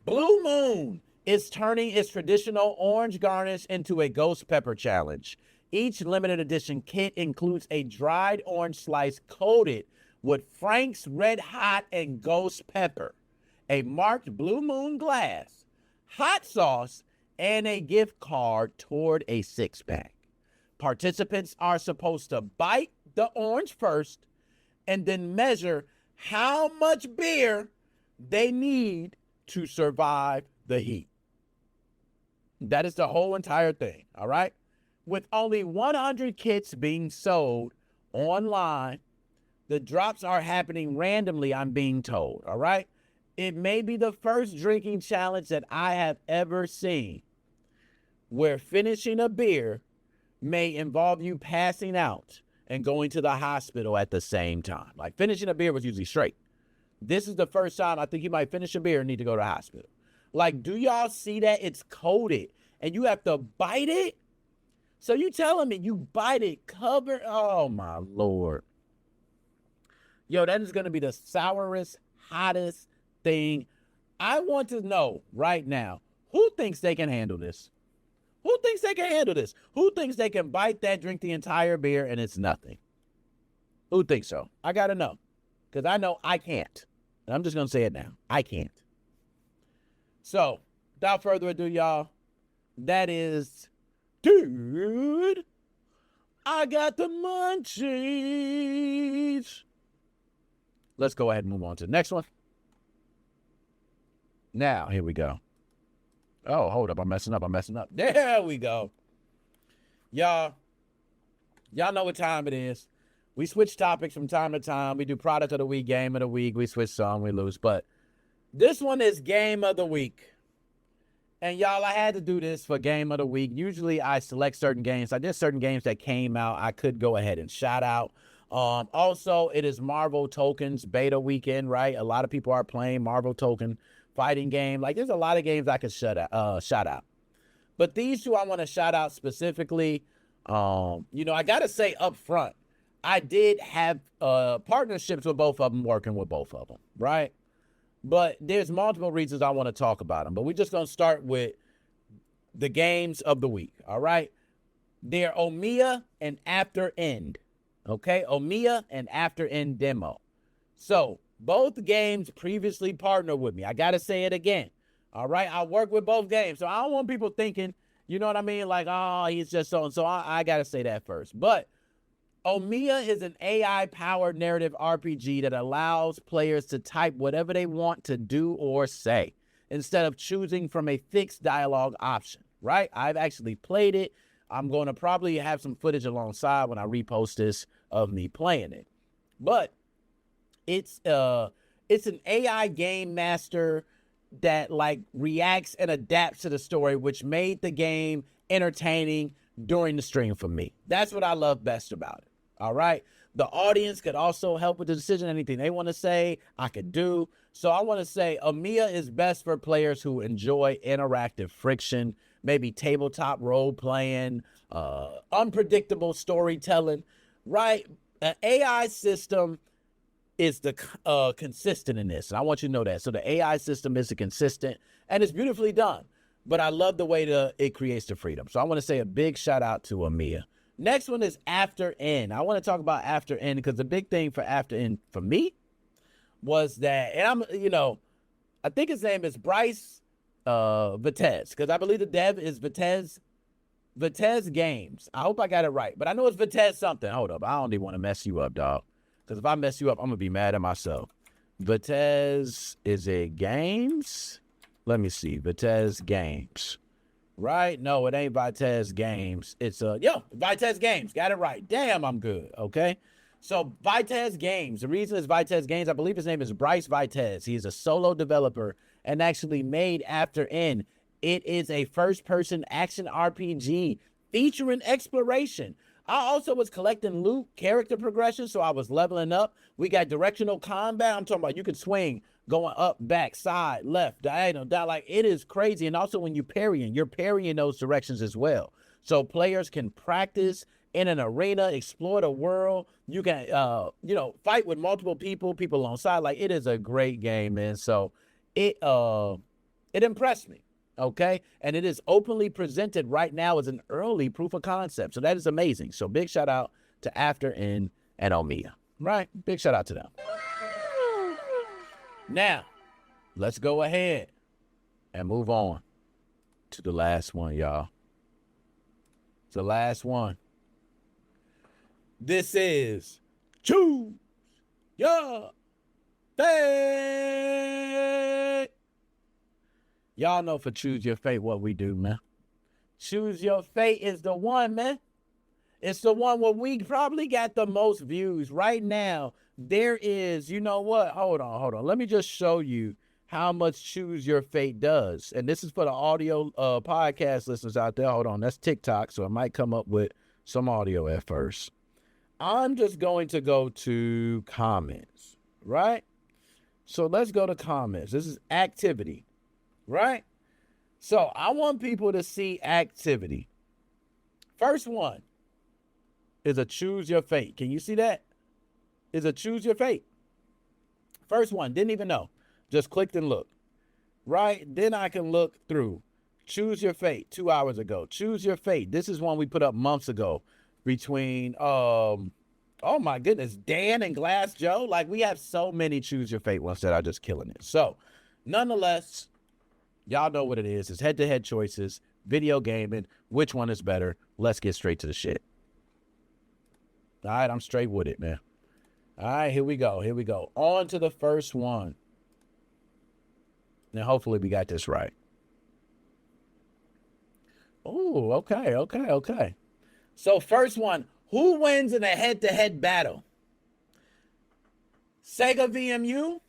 Blue Moon is turning its traditional orange garnish into a ghost pepper challenge. Each limited edition kit includes a dried orange slice coated with Frank's Red Hot and Ghost Pepper, a marked Blue Moon glass, hot sauce, and a gift card toward a 6-pack. Participants are supposed to bite the orange first and then measure how much beer they need to survive the heat. That is the whole entire thing, all right? With only 100 kits being sold online, the drops are happening randomly, I'm being told, all right? It may be the first drinking challenge that I have ever seen where finishing a beer may involve you passing out and going to the hospital at the same time. Like, finishing a beer was usually straight. This is the first time I think you might finish a beer and need to go to the hospital. Like, do y'all see that? It's coated and you have to bite it? So you telling me you bite it, cover? Oh, my Lord. Yo, that is going to be the sourest, hottest thing. I want to know right now, who thinks they can handle this? Who thinks they can handle this? Who thinks they can bite that, drink the entire beer, and it's nothing? Who thinks so? I got to know. Because I know I can't. And I'm just going to say it now. I can't. So, without further ado, y'all, that is, dude, I got the munchies. Let's go ahead and move on to the next one. Now, here we go. Oh, hold up. I'm messing up. There we go. Y'all know what time it is. We switch topics from time to time. We do product of the week, game of the week. We switch some, we lose. But this one is game of the week. And y'all, I had to do this for game of the week. Usually I select certain games. I did certain games that came out. I could go ahead and shout out. Also, it is Marvel Tokens beta weekend, right? A lot of people are playing Marvel Token fighting game. Like, there's a lot of games I could shout out. But these two I want to shout out specifically. I got to say up front, I did have partnerships with both of them, working with both of them, right? But there's multiple reasons I want to talk about them. But we're just going to start with the games of the week, all right? They're Omiya and After End, okay? Omiya and After End demo. So both games previously partnered with me. I got to say it again, all right? I work with both games. So I don't want people thinking, you know what I mean? Like, oh, he's just so-and-so. I got to say that first. But Omiya is an AI-powered narrative RPG that allows players to type whatever they want to do or say instead of choosing from a fixed dialogue option, right? I've actually played it. I'm going to probably have some footage alongside when I repost this of me playing it. But it's an AI game master that like reacts and adapts to the story, which made the game entertaining during the stream for me. That's what I love best about it. All right. The audience could also help with the decision. Anything they want to say, I could do. So I want to say Omiya is best for players who enjoy interactive friction, maybe tabletop role playing, unpredictable storytelling, right? An AI system is the consistent in this. And I want you to know that. So the AI system is consistent and it's beautifully done. But I love the way it creates the freedom. So I want to say a big shout out to Omiya. Next one is After End. I want to talk about After End because the big thing for After End for me was that, and I think his name is Bryce Vitez, because I believe the dev is Vitez Games. I hope I got it right, but I know it's Vitez something. Hold up. I don't even want to mess you up, dog. Because if I mess you up, I'm going to be mad at myself. Vitez is it games? Let me see. Vitez Games. Right? No, it ain't Vitez Games. It's Vitez Games. Got it right. Damn, I'm good. Okay. So Vitez Games. The reason it's Vitez Games, I believe his name is Bryce Vitez. He is a solo developer and actually made After End. It is a first-person action RPG featuring exploration. I also was collecting loot, character progression, so I was leveling up. We got directional combat. I'm talking about you can swing going up, back, side, left, diagonal, down. Like, it is crazy. And also when you're parrying those directions as well. So players can practice in an arena, explore the world. You can, fight with multiple people alongside. Like, it is a great game, man. So it impressed me. Okay. And it is openly presented right now as an early proof of concept. So that is amazing. So big shout out to After End and Omiya. Right. Big shout out to them. Now, let's go ahead and move on to the last one, y'all. It's the last one. This is Choose Your Fate. Y'all know for Choose Your Fate what we do, man. Choose Your Fate is the one, man. It's the one where we probably got the most views right now. There is, you know what? Hold on. Let me just show you how much Choose Your Fate does. And this is for the audio podcast listeners out there. Hold on. That's TikTok, so it might come up with some audio at first. I'm just going to go to comments, right? So let's go to comments. This is activity, right? So I want people to see activity. First one is a Choose Your Fate. Can you see that? Is a Choose Your Fate. First one, didn't even know. Just clicked and looked. Right? Then I can look through. Choose Your Fate, 2 hours ago. Choose Your Fate. This is one we put up months ago between, oh my goodness, Dan and Glass Joe. Like, we have so many Choose Your Fate ones that are just killing it. So, nonetheless, y'all know what it is. It's head-to-head choices, video gaming. Which one is better? Let's get straight to the shit. All right, I'm straight with it, man. All right, here we go. On to the first one. Now, hopefully we got this right. Oh, okay. So first one, who wins in a head-to-head battle? Sega VMU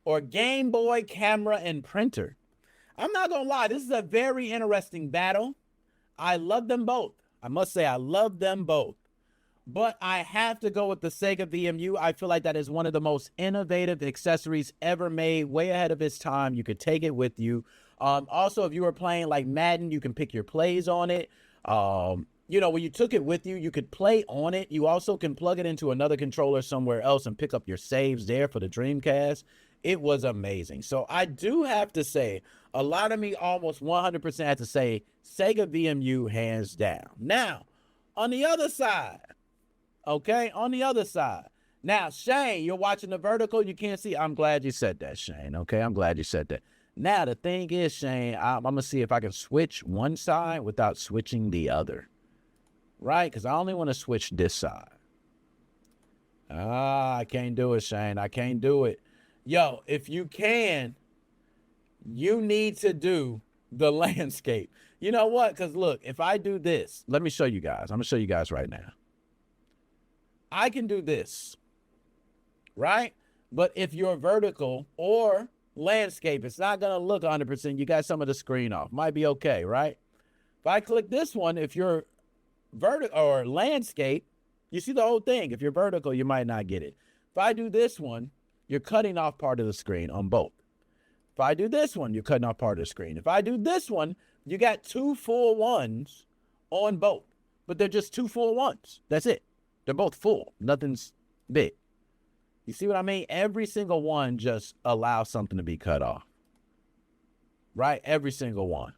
or Game Boy camera and printer? I'm not gonna lie, this is a very interesting battle. I love them both. I must say I love them both. But I have to go with the Sega VMU. I feel like that is one of the most innovative accessories ever made, way ahead of its time. You could take it with you. Also, if you were playing like Madden, you can pick your plays on it. You know, when you took it with you, you could play on it. You also can plug it into another controller somewhere else and pick up your saves there for the Dreamcast. It was amazing. So I do have to say, a lot of me almost 100% had to say Sega VMU hands down. Now, on the other side, okay, on the other side. Now, Shane, you're watching the vertical. You can't see. I'm glad you said that, Shane. Okay, I'm glad you said that. Now, the thing is, Shane, I'm going to see if I can switch one side without switching the other. Right? Because I only want to switch this side. I can't do it, Shane. I can't do it. Yo, if you can, you need to do the landscape. You know what? Because look, if I do this, let me show you guys. I'm going to show you guys right now. I can do this, right? But if you're vertical or landscape, it's not going to look 100%. You got some of the screen off. Might be okay, right? If I click this one, if you're vertical or landscape, you see the whole thing. If you're vertical, you might not get it. If I do this one, you're cutting off part of the screen on both. If I do this one, you're cutting off part of the screen. If I do this one, you got 2 full ones on both, but they're just 2 full ones. That's it. They're both full. Nothing's big. You see what I mean? Every single one just allows something to be cut off. Right? Every single one.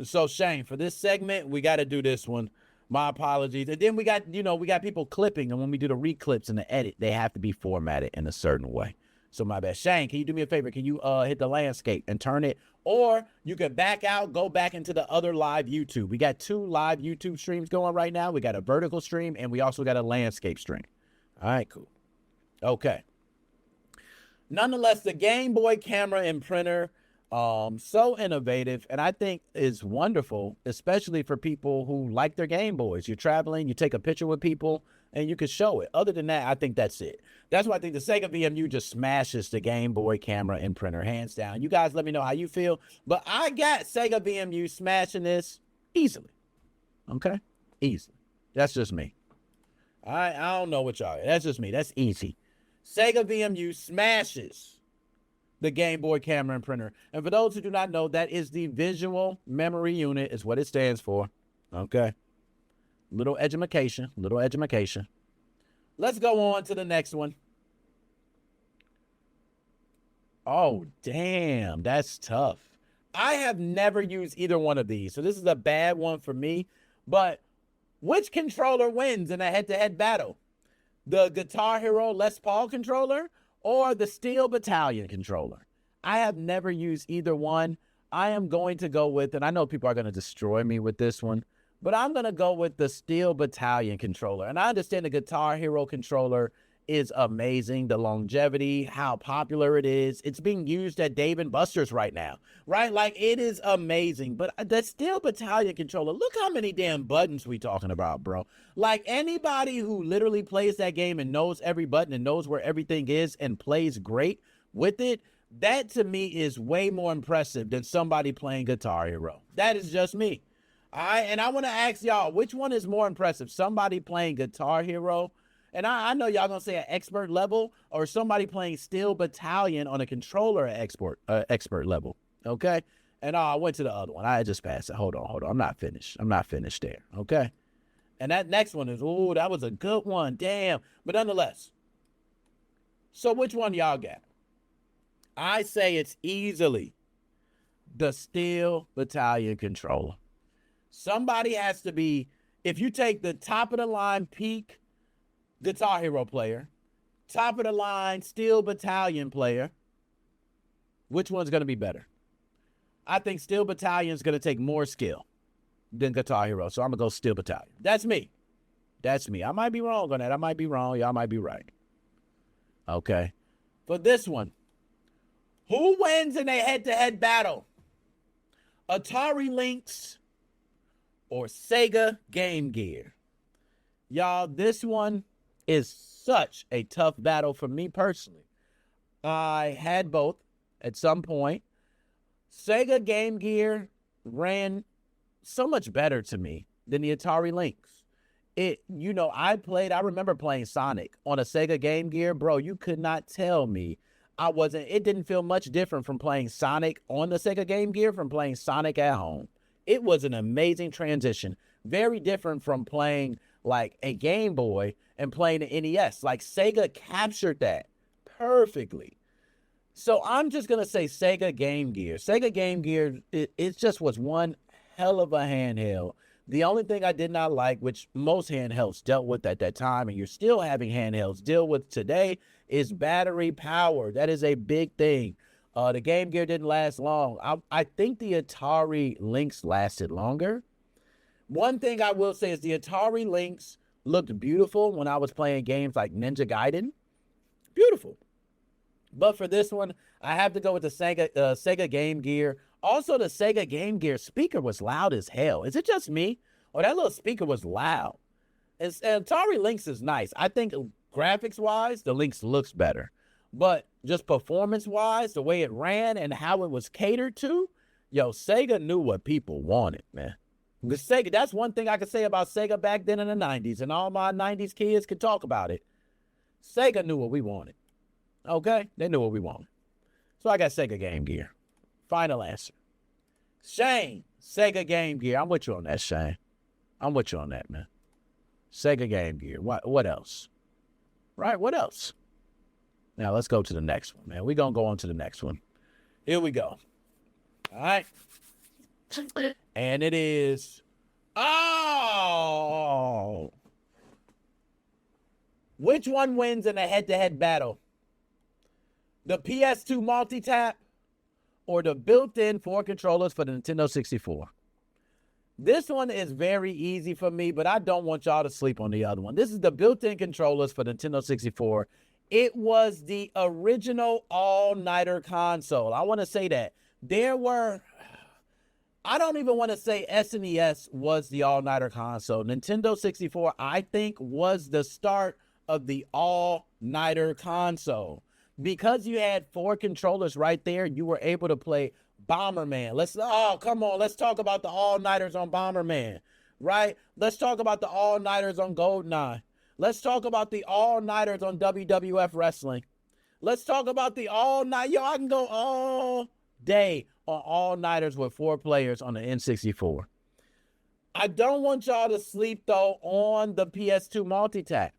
So, Shane, for this segment, we got to do this one. My apologies. And then we got people clipping. And when we do the reclips and the edit, they have to be formatted in a certain way. So, my bad. Shane, can you do me a favor? Can you hit the landscape and turn it? Or you can back out, go back into the other live YouTube. We got 2 live YouTube streams going right now. We got a vertical stream and we also got a landscape stream. All right, cool. Okay. Nonetheless, the Game Boy camera and printer, so innovative, and I think is wonderful, especially for people who like their Game Boys. You're traveling, you take a picture with people, and you can show it. Other than that, I think that's it. That's why I think the Sega VMU just smashes the Game Boy camera and printer, hands down. You guys let me know how you feel, but I got Sega VMU smashing this easily. Okay? Easily. That's just me. I don't know what y'all, that's just me. That's easy. Sega VMU smashes the Game Boy camera and printer. And for those who do not know, that is the visual memory unit is what it stands for. Okay. Little edumacation. Let's go on to the next one. Oh, damn. That's tough. I have never used either one of these. So this is a bad one for me. But which controller wins in a head-to-head battle? The Guitar Hero Les Paul controller or the Steel Battalion controller? I have never used either one. I am going to go with, and I know people are going to destroy me with this one, but I'm going to go with the Steel Battalion controller. And I understand the Guitar Hero controller is amazing. The longevity, how popular it is. It's being used at Dave & Buster's right now, right? Like, it is amazing. But that Steel Battalion controller, look how many damn buttons we talking about, bro. Like, anybody who literally plays that game and knows every button and knows where everything is and plays great with it, that to me is way more impressive than somebody playing Guitar Hero. That is just me. All right, and I want to ask y'all, which one is more impressive? Somebody playing Guitar Hero, and I know y'all gonna say an expert level, or somebody playing Steel Battalion on a controller at expert level, okay? And I went to the other one. I just passed it. Hold on. I'm not finished there, okay? And that next one is, ooh, that was a good one. Damn. But nonetheless, so which one y'all got? I say it's easily the Steel Battalion controller. Somebody has to be, if you take the top of the line peak Guitar Hero player, top of the line Steel Battalion player, which one's going to be better? I think Steel Battalion is going to take more skill than Guitar Hero, so I'm going to go Steel Battalion. That's me. I might be wrong on that. I might be wrong. Y'all might be right. Okay. For this one, who wins in a head-to-head battle? Atari Lynx or Sega Game Gear? Y'all, this one is such a tough battle for me personally. I had both at some point. Sega Game Gear ran so much better to me than the Atari Lynx. I remember playing Sonic on a Sega Game Gear. Bro, you could not tell me it didn't feel much different from playing Sonic on the Sega Game Gear from playing Sonic at home. It was an amazing transition. Very different from playing like a Game Boy and playing the NES. Like Sega captured that perfectly. So I'm just going to say Sega Game Gear. Sega Game Gear, it just was one hell of a handheld. The only thing I did not like, which most handhelds dealt with at that time, and you're still having handhelds deal with today, is battery power. That is a big thing. The Game Gear didn't last long. I think the Atari Lynx lasted longer. One thing I will say is the Atari Lynx looked beautiful when I was playing games like Ninja Gaiden. Beautiful. But for this one, I have to go with the Sega Game Gear. Also, the Sega Game Gear speaker was loud as hell. Is it just me? Or that little speaker was loud? And Atari Lynx is nice. I think graphics-wise, the Lynx looks better. But just performance-wise, the way it ran and how it was catered to, Sega knew what people wanted, man. The Sega, that's one thing I could say about Sega back then in the 90s, and all my 90s kids could talk about it. Sega knew what we wanted. Okay? They knew what we wanted. So I got Sega Game Gear. Final answer. Shane, Sega Game Gear. I'm with you on that, Shane. I'm with you on that, man. Sega Game Gear. What else? Right? What else? Now let's go to the next one, man. We're going to go on to the next one. Here we go. All right. And it is... Oh! Which one wins in a head-to-head battle? The PS2 multi-tap or the built-in 4 controllers for the Nintendo 64? This one is very easy for me, but I don't want y'all to sleep on the other one. This is the built-in controllers for the Nintendo 64. It was the original all-nighter console. I want to say that. I don't even want to say SNES was the all-nighter console. Nintendo 64, I think, was the start of the all-nighter console. Because you had 4 controllers right there, you were able to play Bomberman. Let's talk about the all-nighters on Bomberman, right? Let's talk about the all-nighters on GoldenEye. Let's talk about the all-nighters on WWF Wrestling. Let's talk about the all-night. I can go all day on all-nighters with 4 players on the N64. I don't want y'all to sleep, though, on the PS2 multi-tap.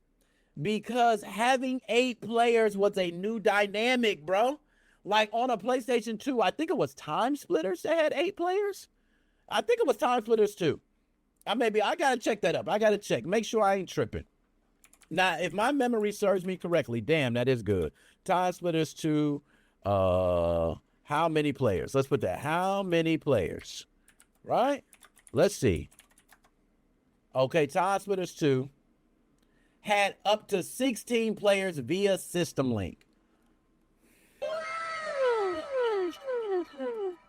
Because having 8 players was a new dynamic, bro. Like on a PlayStation 2, I think it was Time Splitters that had 8 players. I think it was Time Splitters 2. I gotta check that up. I gotta check. Make sure I ain't tripping. Now, if my memory serves me correctly, damn, that is good. Time Splitters 2, how many players? Let's put that. How many players? Right? Let's see. Okay, Time Splitters 2 had up to 16 players via System Link.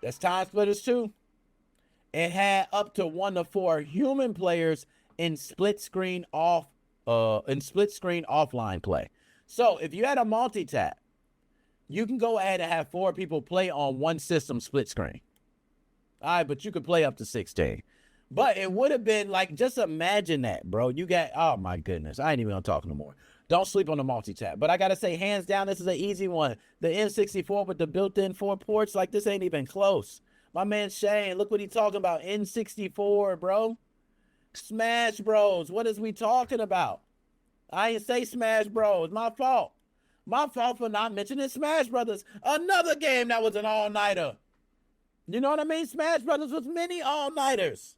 That's Time Splitters 2. It had up to 1 to 4 human players in split screen offline play. So if you had a multi-tap, you can go ahead and have 4 people play on one system split screen. All right, but you could play up to 16. But it would have been like, just imagine that, bro. You got, oh my goodness. I ain't even gonna talk no more. Don't sleep on the multi-tap. But I gotta say, hands down, this is an easy one. The N64 with the built-in 4 ports, like this ain't even close. My man Shane, look what he talking about. N64, bro. Smash Bros. What is we talking about? I ain't say Smash Bros. My fault. My fault for not mentioning Smash Brothers. Another game that was an all-nighter. You know what I mean? Smash Brothers was many all-nighters.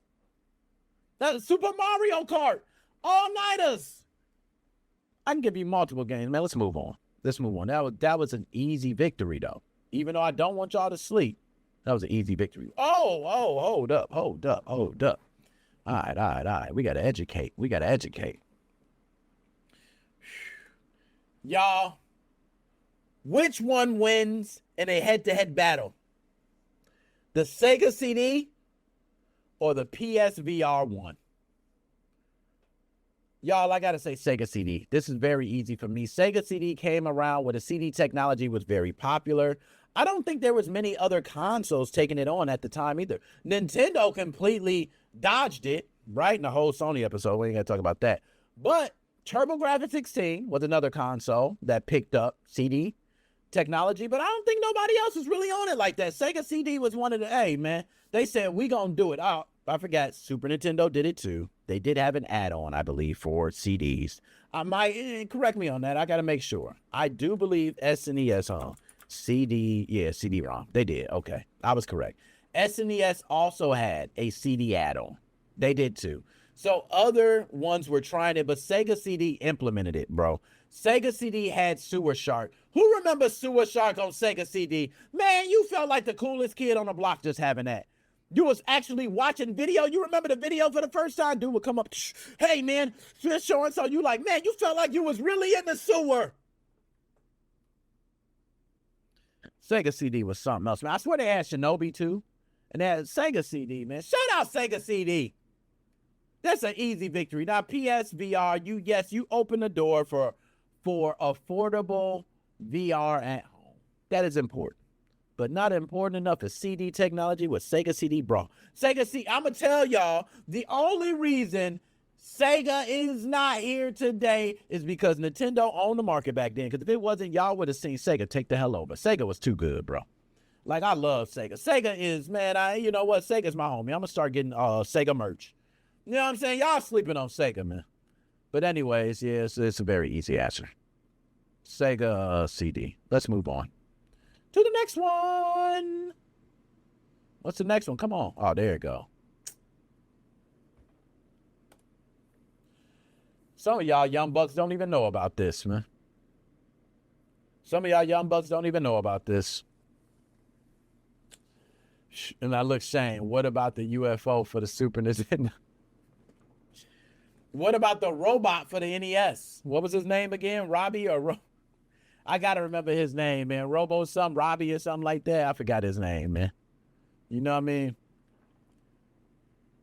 That's Super Mario Kart. All-nighters. I can give you multiple games, man. Let's move on. That was an easy victory, though. Even though I don't want y'all to sleep, that was an easy victory. Hold up. All right. We got to educate. Y'all, which one wins in a head-to-head battle? The Sega CD or the PSVR 1? Y'all, I gotta say Sega CD. This is very easy for me. Sega CD came around where the CD technology was very popular. I don't think there was many other consoles taking it on at the time either. Nintendo completely dodged it, right? In the whole Sony episode, we ain't gonna talk about that. But TurboGrafx-16 was another console that picked up CD technology, but I don't think nobody else was really on it like that. Sega CD was one of the, hey, man, they said, we gonna do it. Oh, I forgot, Super Nintendo did it too. They did have an add-on, I believe, for CDs. I might, correct me on that. I gotta make sure. I do believe SNES, CD, yeah, CD-ROM. They did, okay. I was correct. SNES also had a CD add-on. They did too. So other ones were trying it, but Sega CD implemented it, bro. Sega CD had Sewer Shark. Who remembers Sewer Shark on Sega CD? Man, you felt like the coolest kid on the block just having that. You was actually watching video. You remember the video for the first time? Dude would come up, hey, man, just showing. So you like, man, you felt like you was really in the sewer. Sega CD was something else, man. I swear they had Shinobi, too. And they had Sega CD, man. Shout out Sega CD. That's an easy victory. Now, PSVR, you open the door for affordable VR at home. That is important. But not important enough is CD technology with Sega CD, bro. Sega CD, I'm going to tell y'all, the only reason Sega is not here today is because Nintendo owned the market back then. Because if it wasn't, y'all would have seen Sega take the hell over. Sega was too good, bro. Like, I love Sega. Sega is, man, you know what? Sega's my homie. I'm going to start getting Sega merch. You know what I'm saying? Y'all sleeping on Sega, man. But anyways, yeah, it's a very easy answer. Sega CD. Let's move on to the next one. What's the next one? Come on. Oh, there you go. Some of y'all young bucks don't even know about this, man. Some of y'all young bucks don't even know about this. And I look, Shane, what about the UFO for the Super Nintendo? What about the robot for the NES? What was his name again? Robbie or I gotta remember his name, man. Robo something, Robbie or something like that. I forgot his name, man. You know what I mean?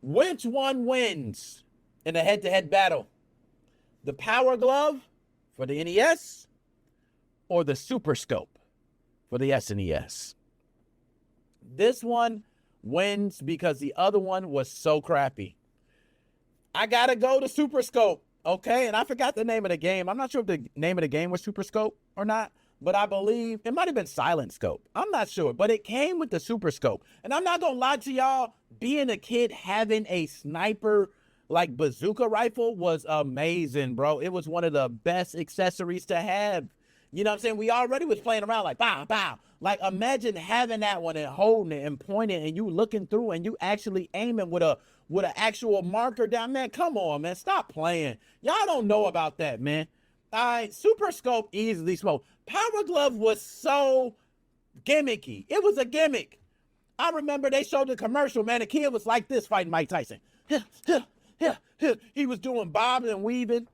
Which one wins in a head-to-head battle? The Power Glove for the NES or the Super Scope for the SNES? This one wins because the other one was so crappy. I gotta go to Super Scope, okay? And I forgot the name of the game. I'm not sure if the name of the game was Super Scope or not, but I believe it might have been Silent Scope. I'm not sure, but it came with the Super Scope. And I'm not gonna lie to y'all, being a kid having a sniper like bazooka rifle was amazing, bro. It was one of the best accessories to have. You know what I'm saying? We already was playing around like, bow, bow. Like, imagine having that one and holding it and pointing and you looking through and you actually aiming with an actual marker down there. Come on, man. Stop playing. Y'all don't know about that, man. All right, Super Scope easily smoked. Power Glove was so gimmicky. It was a gimmick. I remember they showed the commercial, man. The kid was like this fighting Mike Tyson. He was doing bobbing and weaving.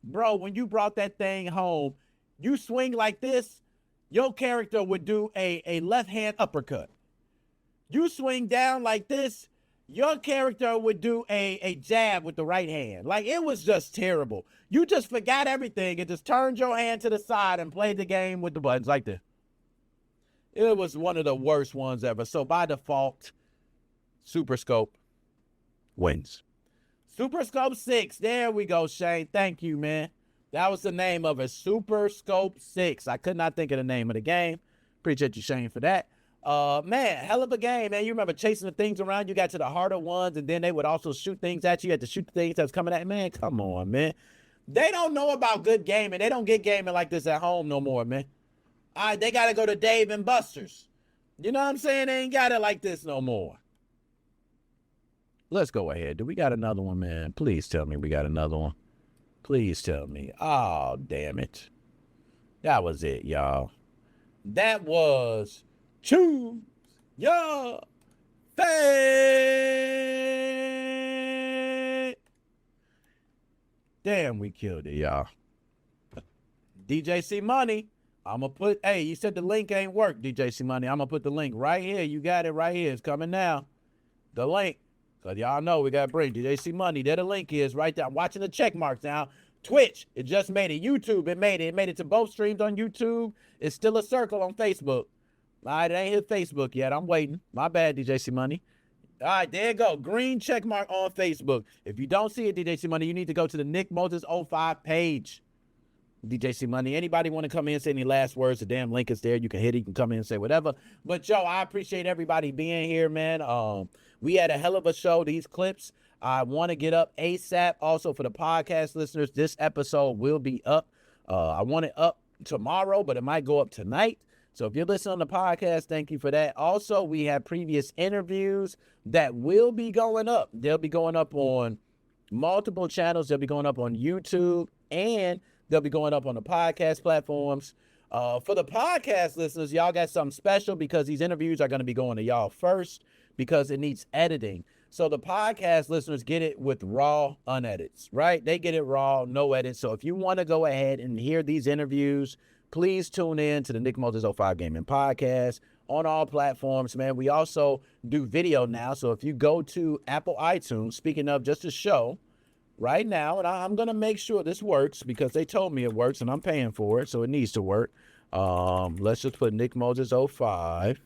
Bro, when you brought that thing home, you swing like this, your character would do a left-hand uppercut. You swing down like this, your character would do a jab with the right hand. Like, it was just terrible. You just forgot everything and just turned your hand to the side and played the game with the buttons like this. It was one of the worst ones ever. So by default, Super Scope wins. Super Scope 6. There we go, Shane. Thank you, man. That was the name of it. Super Scope 6. I could not think of the name of the game. Appreciate you, Shane, for that. Man, hell of a game, man. You remember chasing the things around. You got to the harder ones, and then they would also shoot things at you. You had to shoot the things that was coming at you. Man, come on, man. They don't know about good gaming. They don't get gaming like this at home no more, man. All right, they got to go to Dave and Buster's. You know what I'm saying? They ain't got it like this no more. Let's go ahead. Do we got another one, man? Please tell me we got another one. Please tell me. Oh, damn it. That was it, y'all. That was Choose Your Fate. Damn, we killed it, y'all. DJ C Money. I'm going to put, hey, you said the link ain't work, DJ C Money. I'm going to put the link right here. You got it right here. It's coming now. the link. Because y'all know we got to bring DJC Money. There the link is right there. I'm watching the check marks now. Twitch, it just made it. YouTube, it made it. It made it to both streams on YouTube. It's still a circle on Facebook. All right, it ain't hit Facebook yet. I'm waiting. My bad, DJC Money. All right, there you go. Green check mark on Facebook. If you don't see it, DJC Money, you need to go to the Nick Moses 05 page. DJC Money. Anybody want to come in and say any last words? The damn link is there. You can hit it. You can come in and say whatever. But, yo, I appreciate everybody being here, man. We had a hell of a show. These clips, I want to get up ASAP. Also, for the podcast listeners, this episode will be up. I want it up tomorrow, but it might go up tonight. So if you're listening on the podcast, thank you for that. Also, we have previous interviews that will be going up. They'll be going up on multiple channels. They'll be going up on YouTube, and they'll be going up on the podcast platforms. For the podcast listeners, y'all got something special because these interviews are going to be going to y'all first because it needs editing. So the podcast listeners get it with raw unedits, right? They get it raw, no edits. So if you want to go ahead and hear these interviews, please tune in to the Nick Moses 05 Gaming Podcast on all platforms, man. We also do video now. So if you go to Apple iTunes, speaking of just a show, right now, and I'm going to make sure this works because they told me it works and I'm paying for it, so it needs to work. Let's just put Nick Moses 05.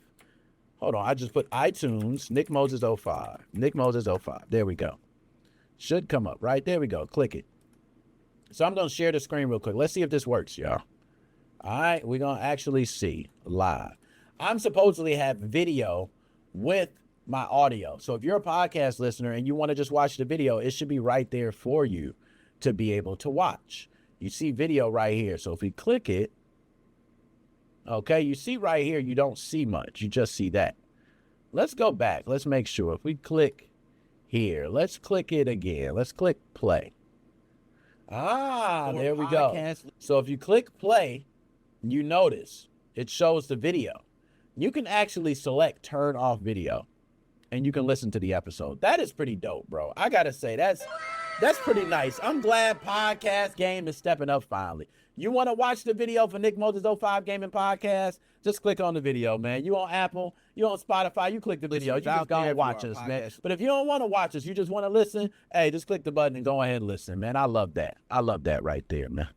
Hold on, I just put iTunes, Nick Moses 05. Nick Moses 05. There we go. Should come up, right? There we go. Click it. So I'm going to share the screen real quick. Let's see if this works, y'all. All right, we're going to actually see live. I'm supposedly have video with my audio. So if you're a podcast listener and you want to just watch the video, it should be right there for you to be able to watch. You see video right here. So if we click it, okay, you see right here, you don't see much. You just see that. Let's go back. Let's make sure. If we click here, let's click it again. Let's click play. There we go. So if you click play, you notice it shows the video. You can actually select turn off video and you can listen to the episode. That is pretty dope, bro. I gotta say, that's pretty nice. I'm glad podcast game is stepping up finally. You want to watch the video for Nick Moses 05 Gaming Podcast? Just click on the video, man. You on Apple, you on Spotify, you click the video. You just go and watch us, man. But if you don't want to watch us, you just want to listen, hey, just click the button and go ahead and listen, man. I love that. I love that right there, man.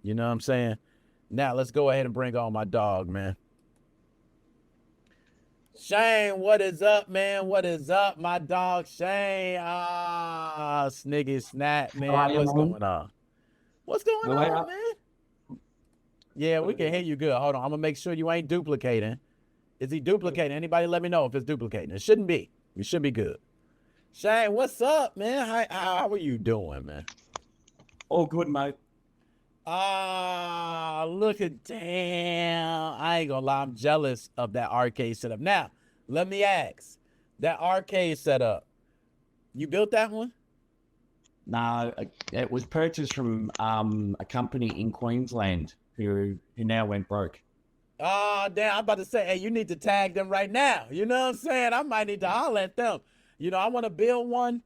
You know what I'm saying? Now, let's go ahead and bring on my dog, man. Shane, what is up, man? What is up, my dog Shane? Sniggy snap, man. What's going on? What's going on, man? Yeah, we can hear you good. Hold on. I'm going to make sure you ain't duplicating. Is he duplicating? Anybody let me know if it's duplicating. It shouldn't be. We should be good. Shane, what's up, man? How are you doing, man? All good, mate. Look at damn. I ain't gonna lie, I'm jealous of that arcade setup. Now, let me ask, that arcade setup, you built that one? No, it was purchased from a company in Queensland who now went broke. Oh, damn, I'm about to say, hey, you need to tag them right now. You know what I'm saying? I might need to holler at them. You know, I want to build one,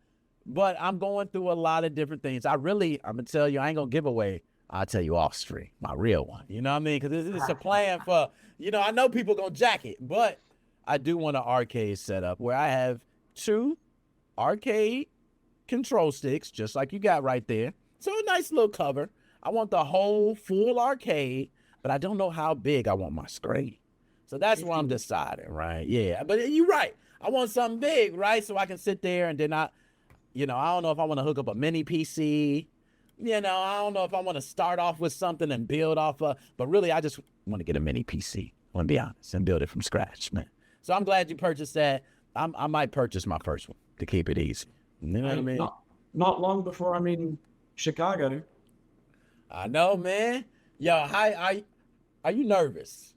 but I'm going through a lot of different things. I'm going to tell you, I ain't going to give away. I'll tell you off stream, my real one. You know what I mean? Because it's a plan for, you know, I know people going to jack it, but I do want an arcade setup where I have 2 arcade control sticks, just like you got right there. So a nice little cover. I want the whole full arcade, but I don't know how big I want my screen. So that's where I'm deciding, right? Yeah, but you're right. I want something big, right? So I can sit there and then I don't know if I want to hook up a mini PC. You know, I don't know if I want to start off with something and build off of, but really I just want to get a mini PC. I want to be honest and build it from scratch, man. So I'm glad you purchased that. I might purchase my first one to keep it easy. You know what I mean? Not long before I'm in Chicago. I know, man. Yo, are you nervous?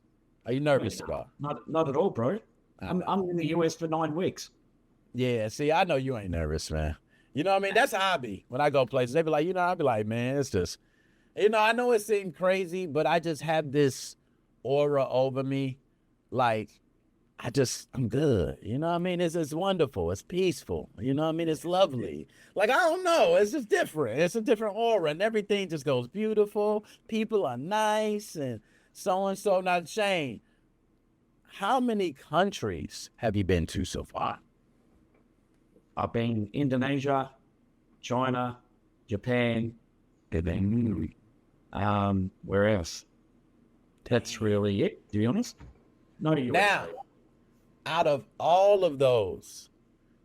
Are you nervous at all? Not at all, bro. I'm in the US for 9 weeks. Yeah, see, I know you ain't nervous, man. You know what I mean? That's how I be. When I go places, they be like, I'll be like, man, it's just, I know it seems crazy, but I just have this aura over me. Like, I'm good. You know what I mean? It's wonderful. It's peaceful. You know what I mean? It's lovely. Like, I don't know. It's just different. It's a different aura and everything just goes beautiful. People are nice and so and so. Now, Shane, how many countries have you been to so far? I've been Indonesia, China, Japan, where else? That's really it, to be honest. No, you Now, out of all of those,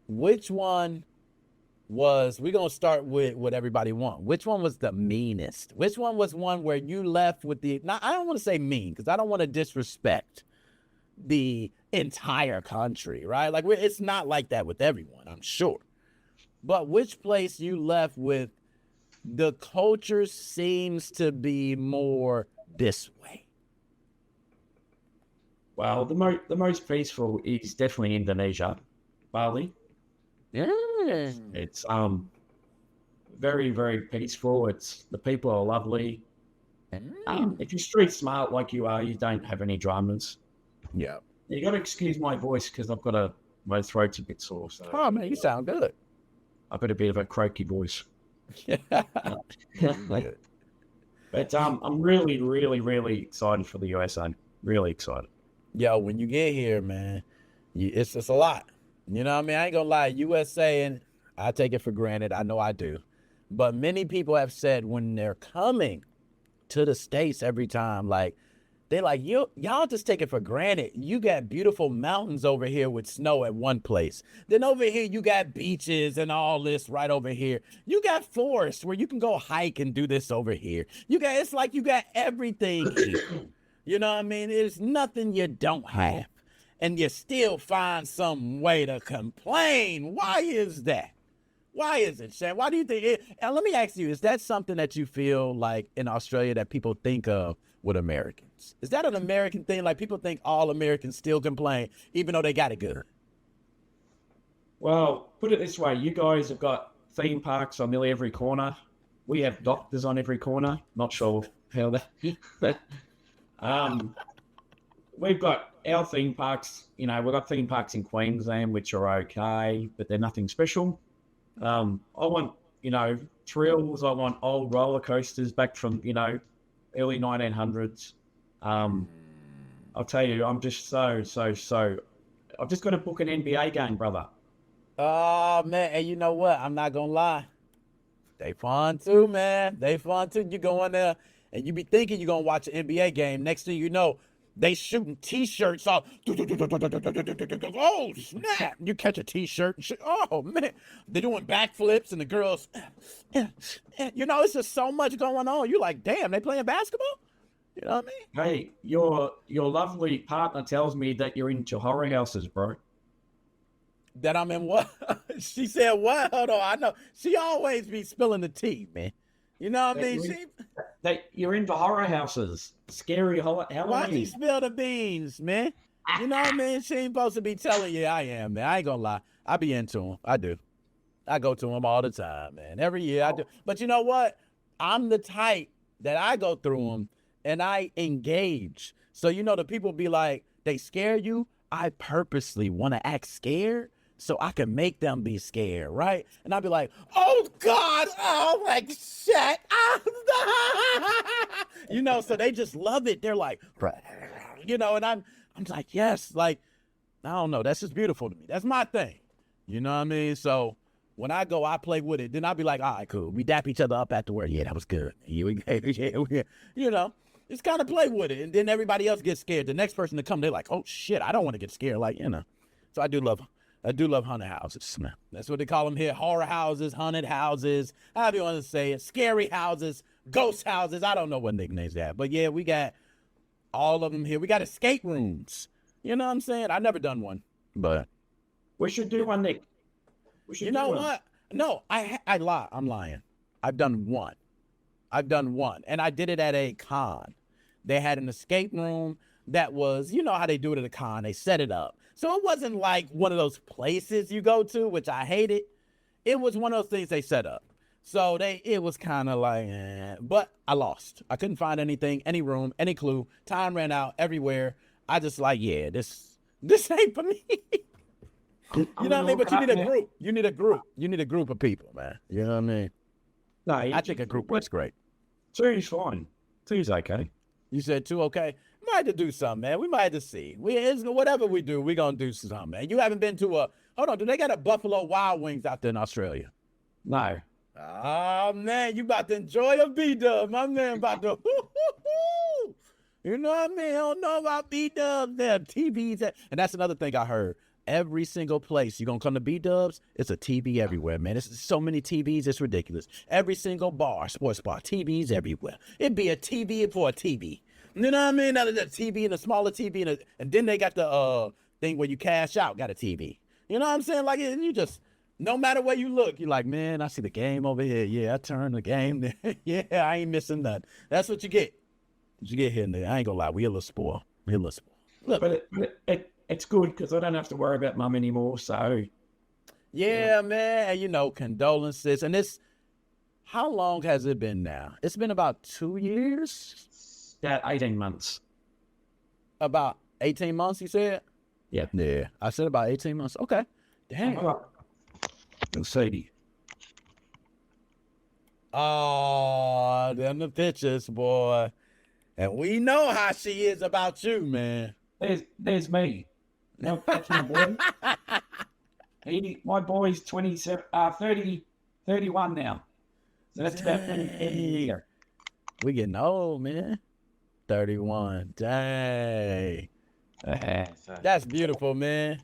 which one was, we're going to start with what everybody want. Which one was the meanest? Which one was one where you left with the, now I don't want to say mean because I don't want to disrespect the entire country, right? Like it's not like that with everyone, I'm sure. But which place you left with the culture seems to be more this way? Well, the most peaceful is definitely Indonesia, Bali. Yeah. It's very, very peaceful. It's the people are lovely. If you're street smart like you are, you don't have any dramas. Yeah. You got to excuse my voice because my throat's a bit sore. So Oh man, you sound good. I've got a bit of a croaky voice. Good. But I'm really, really, really excited for the USA. Really excited. Yo, when you get here, man, it's a lot. You know what I mean? I ain't gonna lie, USA, and I take it for granted. I know I do. But many people have said when they're coming to the States every time, like, they're like, y'all just take it for granted. You got beautiful mountains over here with snow at one place. Then over here, you got beaches and all this right over here. You got forests where you can go hike and do this over here. It's like you got everything here. You know what I mean? There's nothing you don't have. And you still find some way to complain. Why is that? Why is it, Shane? Why do you think it? And let me ask you, is that something that you feel like in Australia that people think of with Americans? Is that an American thing? Like people think all Americans still complain, even though they got it good? Well, put it this way. You guys have got theme parks on nearly every corner. We have doctors on every corner. Not sure how that... we've got our theme parks, we've got theme parks in Queensland, which are okay, but they're nothing special. I want, thrills. I want old roller coasters back from, early 1900s. I'll tell you, I'm just so, I've just got to book an NBA game, brother. Oh, man. And you know what? I'm not going to lie. They fun too, man. They fun too. You go in there and you be thinking you're going to watch an NBA game. Next thing you know, they shooting T-shirts off. Oh, snap. You catch a T-shirt. Oh, man. They're doing backflips and the girls. It's just so much going on. You're like, damn, they playing basketball? You know what I mean? Hey, your lovely partner tells me that you're into horror houses, bro. That I'm in what? She said what? Hold on. I know. She always be spilling the tea, man. You know what I mean? That you're into horror houses. Scary Halloween. Why you spill the beans, man? You know what I mean? She ain't supposed to be telling you I am, man. I ain't gonna lie. I be into them. I do. I go to them all the time, man. Every year I do. But you know what? I'm the type that I go through them and I engage. So, the people be like, they scare you. I purposely want to act scared so I can make them be scared, right? And I'll be like, oh, God, oh, like, shit. So they just love it. They're like, and I'm like, yes, like, I don't know. That's just beautiful to me. That's my thing. You know what I mean? So when I go, I play with it. Then I'll be like, all right, cool. We dap each other up afterward. Yeah, that was good. Just kind of play with it. And then everybody else gets scared. The next person to come, they're like, oh, shit, I don't want to get scared. Like, So I do love haunted houses. That's what they call them here. Horror houses, haunted houses, however you want to say it. Scary houses, ghost houses. I don't know what nicknames they have. But yeah, we got all of them here. We got escape rooms. You know what I'm saying? I've never done one. But we should do one, Nick. You know what? No, I lie. I'm lying. I've done one. And I did it at a con. They had an escape room that was, how they do it at a con. They set it up. So it wasn't like one of those places you go to, which I hated. It was one of those things they set up. So it was kind of like, but I lost. I couldn't find anything, any room, any clue. Time ran out everywhere. I just like, yeah, this ain't for me. You know what I mean? But you need a group. You need a group of people, man. You know what I mean? No, I think a group was great. Two's fine. Two's okay. You said two, okay? might have to do something, man. We might have to see. Whatever we do, we're going to do something, man. You haven't been to hold on, do they got a Buffalo Wild Wings out there in Australia? No. Oh, man, you about to enjoy a B-dub. My man about to, you know what I mean? I don't know about B-dubs. There are TVs. And that's another thing I heard. Every single place you're going to come to B-dubs, it's a TV everywhere, man. It's so many TVs, it's ridiculous. Every single bar, sports bar, TVs everywhere. It'd be a TV for a TV. You know what I mean? Now the TV and a smaller TV, and then they got the thing where you cash out, got a TV. You know what I'm saying? Like, you just... No matter where you look, you're like, man, I see the game over here. Yeah, I turned the game there. Yeah, I ain't missing nothing. That's what you get. What you get here and there. I ain't gonna lie, we a little spoiled. Look. But it's good because I don't have to worry about mum anymore. So yeah, man, you know, condolences. And how long has it been now? It's been about 2 years? About 18 months. About 18 months, you said? Yeah. Yeah, I said about 18 months. Okay. Damn. Sadie. Oh, them the pictures, boy. And we know how she is about you, man. There's me. Now that's my boy. My boy's 27, 30, 31 now. So that's about 10 years. We getting old, man. 31. Dang. That's beautiful, man.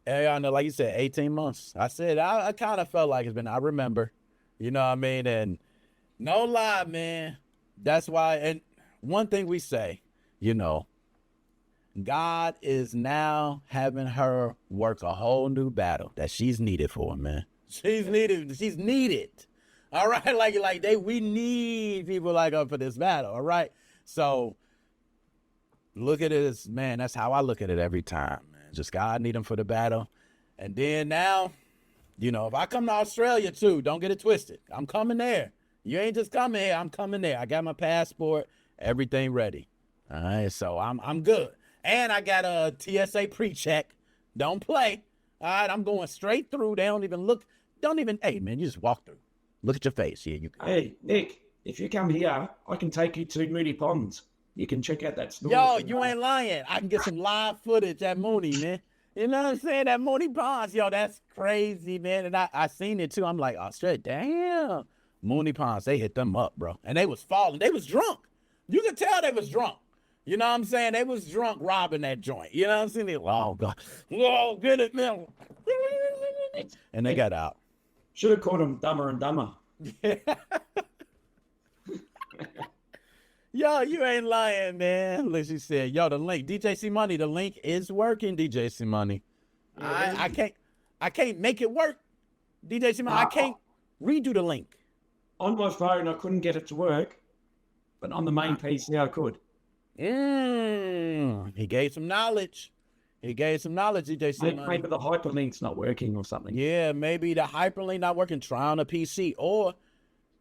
And y'all know, like you said, 18 months. I said, I kind of felt like it's been, I remember. You know what I mean? And no lie, man. That's why, and one thing we say, you know, God is now having her work a whole new battle that she's needed for, man. She's needed. All right, we need people like her for this battle. All right, so look at it as, man. That's how I look at it every time, man. Just God need them for the battle, and then now, you know, if I come to Australia too, don't get it twisted. I'm coming there. You ain't just coming here. I'm coming there. I got my passport, everything ready. All right, so I'm good, and I got a TSA pre-check. Don't play. All right, I'm going straight through. They don't even look. Hey, man, you just walk through. Look at your face. Yeah, you. Hey, Nick, if you come here, I can take you to Moody Ponds. You can check out that store. Yo, you ain't lying. I can get some live footage at Mooney, man. You know what I'm saying? That Mooney Ponds, yo, that's crazy, man. And I seen it too. I'm like, oh, straight, damn. Mooney Ponds, they hit them up, bro. And they was falling. They was drunk. You could tell they was drunk. You know what I'm saying? They was drunk robbing that joint. You know what I'm saying? They, oh, God. Whoa, get it, man. And they got out. Should have called them Dumber and Dumber. Yeah. Yo, you ain't lying, man. Like she said, yo, the link, DJC Money, the link is working, DJC Money. I can't make it work, DJC Money. I can't redo the link. On my phone, I couldn't get it to work, but on the main PC, I could. He gave some knowledge. DJC Money. Maybe the hyperlink's not working or something. Yeah, maybe the hyperlink not working. Try on a PC or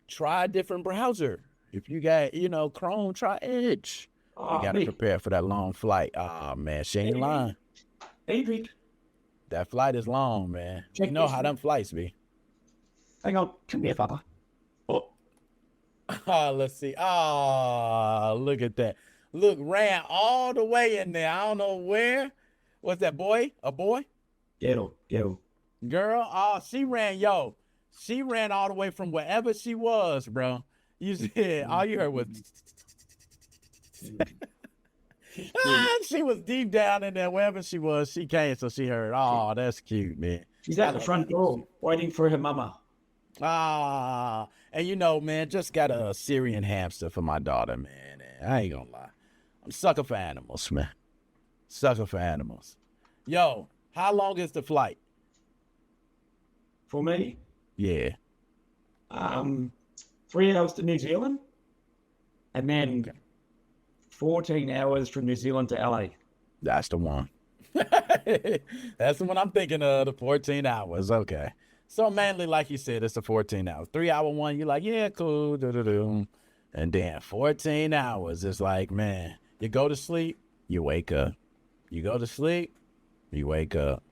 try a different browser. If you got, you know, Chrome, try Edge. You got to prepare for that long flight. Oh, man, she ain't lying. Hey, that flight is long, man. You know how them flights be. Hang on. Come here, Papa. Oh, let's see. Oh, look at that. Look, ran all the way in there. I don't know where. What's that, boy? A boy? Ghetto. Girl, oh, she ran all the way from wherever she was, bro. You said, all you heard was... she was deep down in there, wherever she was. She came, so she heard. Oh, that's cute, man. She's at the front door, waiting for her mama. Ah, and you know, man, just got a Syrian hamster for my daughter, man. And I ain't gonna lie. I'm sucker for animals, man. Sucker for animals. Yo, how long is the flight? For me? Yeah. 3 hours to New Zealand, and then 14 hours from New Zealand to LA. That's the one. That's the one I'm thinking of, the 14 hours. Okay. So mainly, like you said, it's a 14 hours. 3 hour one, you're like, yeah, cool. And then 14 hours, it's like, man, you go to sleep, you wake up. You go to sleep, you wake up.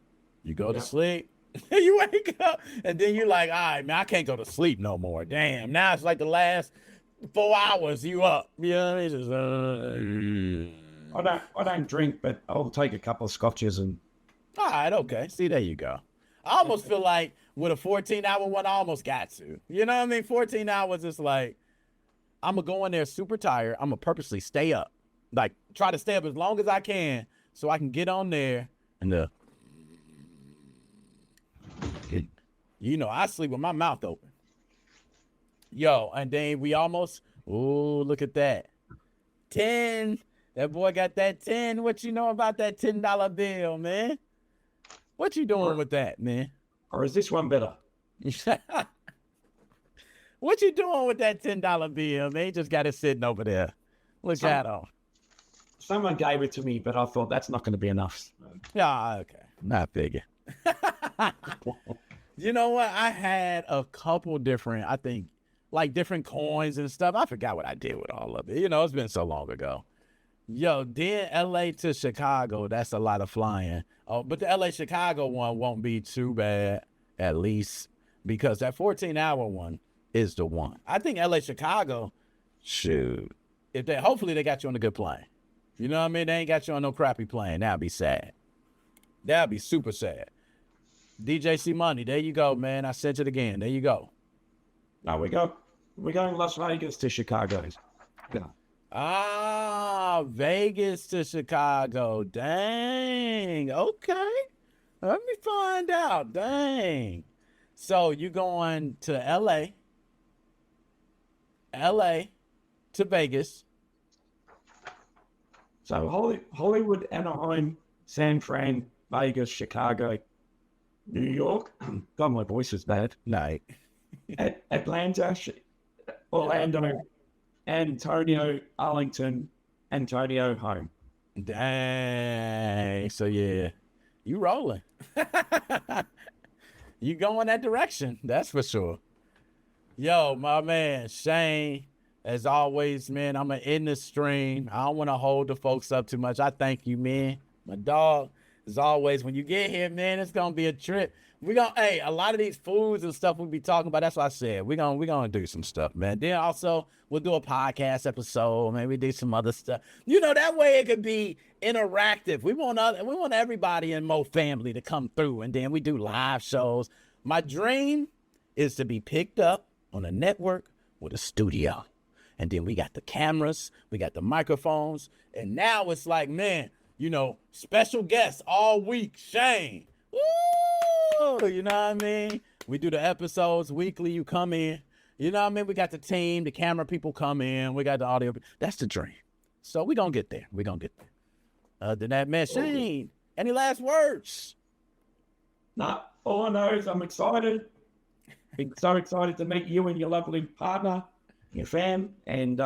You go to sleep. You wake up, and then you're like, all right, man, I can't go to sleep no more. Damn, now it's like the last 4 hours you up. You know what I mean? Just, I don't drink, but I'll take a couple of scotches and All right, okay. See, there you go. I almost feel like with a 14-hour one, I almost got to. You know what I mean? 14 hours is like, I'm going to go in there super tired. I'm going to purposely stay up. Like, try to stay up as long as I can so I can get on there and you know, I sleep with my mouth open. Yo, and then we almost, oh, look at that. 10. That boy got that 10. What you know about that $10 bill, man? What you doing with that, man? or is this one better? What you doing with that $10 bill, man? You just got it sitting over there. Look at him. Someone gave it to me, but I thought that's not going to be enough. Yeah, okay. Not figure. You know what? I had a couple different, I think, like different coins and stuff. I forgot what I did with all of it. You know, it's been so long ago. Yo, then LA to Chicago, that's a lot of flying. Oh, but the LA Chicago one won't be too bad, at least, because that 14-hour one is the one. I think LA Chicago, shoot, if they hopefully they got you on a good plane. You know what I mean? They ain't got you on no crappy plane. That'd be sad. That'd be super sad. DJ C Money, there you go, man. I said it again. There you go. No, we're going Las Vegas to Chicago. Yeah. Ah, Vegas to Chicago. Dang. Okay. Let me find out. Dang. So you going to LA to Vegas. So Hollywood, Anaheim, San Fran, Vegas, Chicago, New York. God, my voice is bad. Night. Atlanta, Orlando, Antonio, Arlington, Antonio, home. Dang. So yeah, you rolling. You going that direction. That's for sure. Yo, my man, Shane, as always, man, I'm going to end the stream. I don't want to hold the folks up too much. I thank you, man. My dog, as always, when you get here, man, it's going to be a trip. Hey, a lot of these foods and stuff we'll be talking about, that's what I said. We're gonna do some stuff, man. Then also, we'll do a podcast episode. Maybe do some other stuff. You know, that way it could be interactive. We want everybody in Mo family to come through, and then we do live shows. My dream is to be picked up on a network with a studio. And then we got the cameras, we got the microphones, and now it's like, man, you know, special guests all week, Shane. Woo! You know what I mean? We do the episodes weekly, you come in. You know what I mean? We got the team, the camera people come in, we got the audio. That's the dream. So we're going to get there. We're going to get there. Other than that, man, Shane, any last words? Nah, all I know is I'm excited. Been so excited to meet you and your lovely partner, your fam, and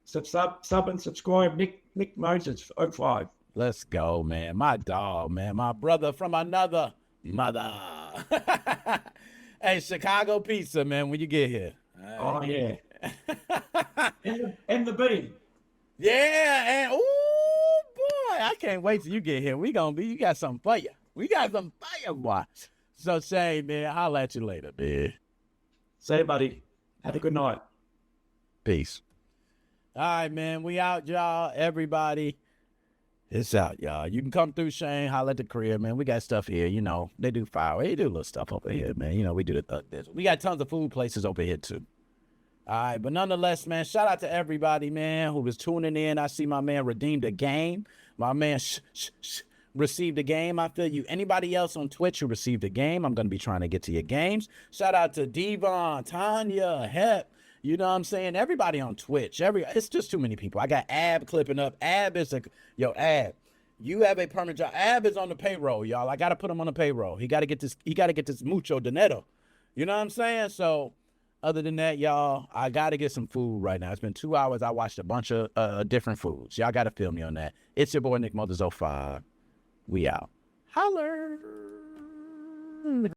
sub and subscribe, Nick Moses 05. Let's go, man. My dog, man. My brother from another mother. Hey, Chicago pizza, man, when you get here. Oh, yeah. and the bean. Yeah, and oh boy, I can't wait till you get here. You got something for you. We got something for you, boy. So, Shane, man, I'll at you later, man. See you, buddy. Have a good night. Peace. All right, man. We out, y'all. Everybody. It's out, y'all. You can come through, Shane. Holla at the crib, man. We got stuff here. You know, they do fire. They do little stuff over here, man. You know, we do the thug this. We got tons of food places over here, too. All right, but nonetheless, man, shout out to everybody, man, who was tuning in. I see my man redeemed a game. My man received a game. I feel you. Anybody else on Twitch who received a game, I'm going to be trying to get to your games. Shout out to Devon, Tanya, Hep. You know what I'm saying? Everybody on Twitch. It's just too many people. I got Ab clipping up. Ab is Ab. You have a permanent job. Ab is on the payroll, y'all. I got to put him on the payroll. He got to get this mucho dinero. You know what I'm saying? So other than that, y'all, I got to get some food right now. It's been 2 hours. I watched a bunch of different foods. Y'all got to feel me on that. It's your boy, Nick Mothers 05. We out. Holler.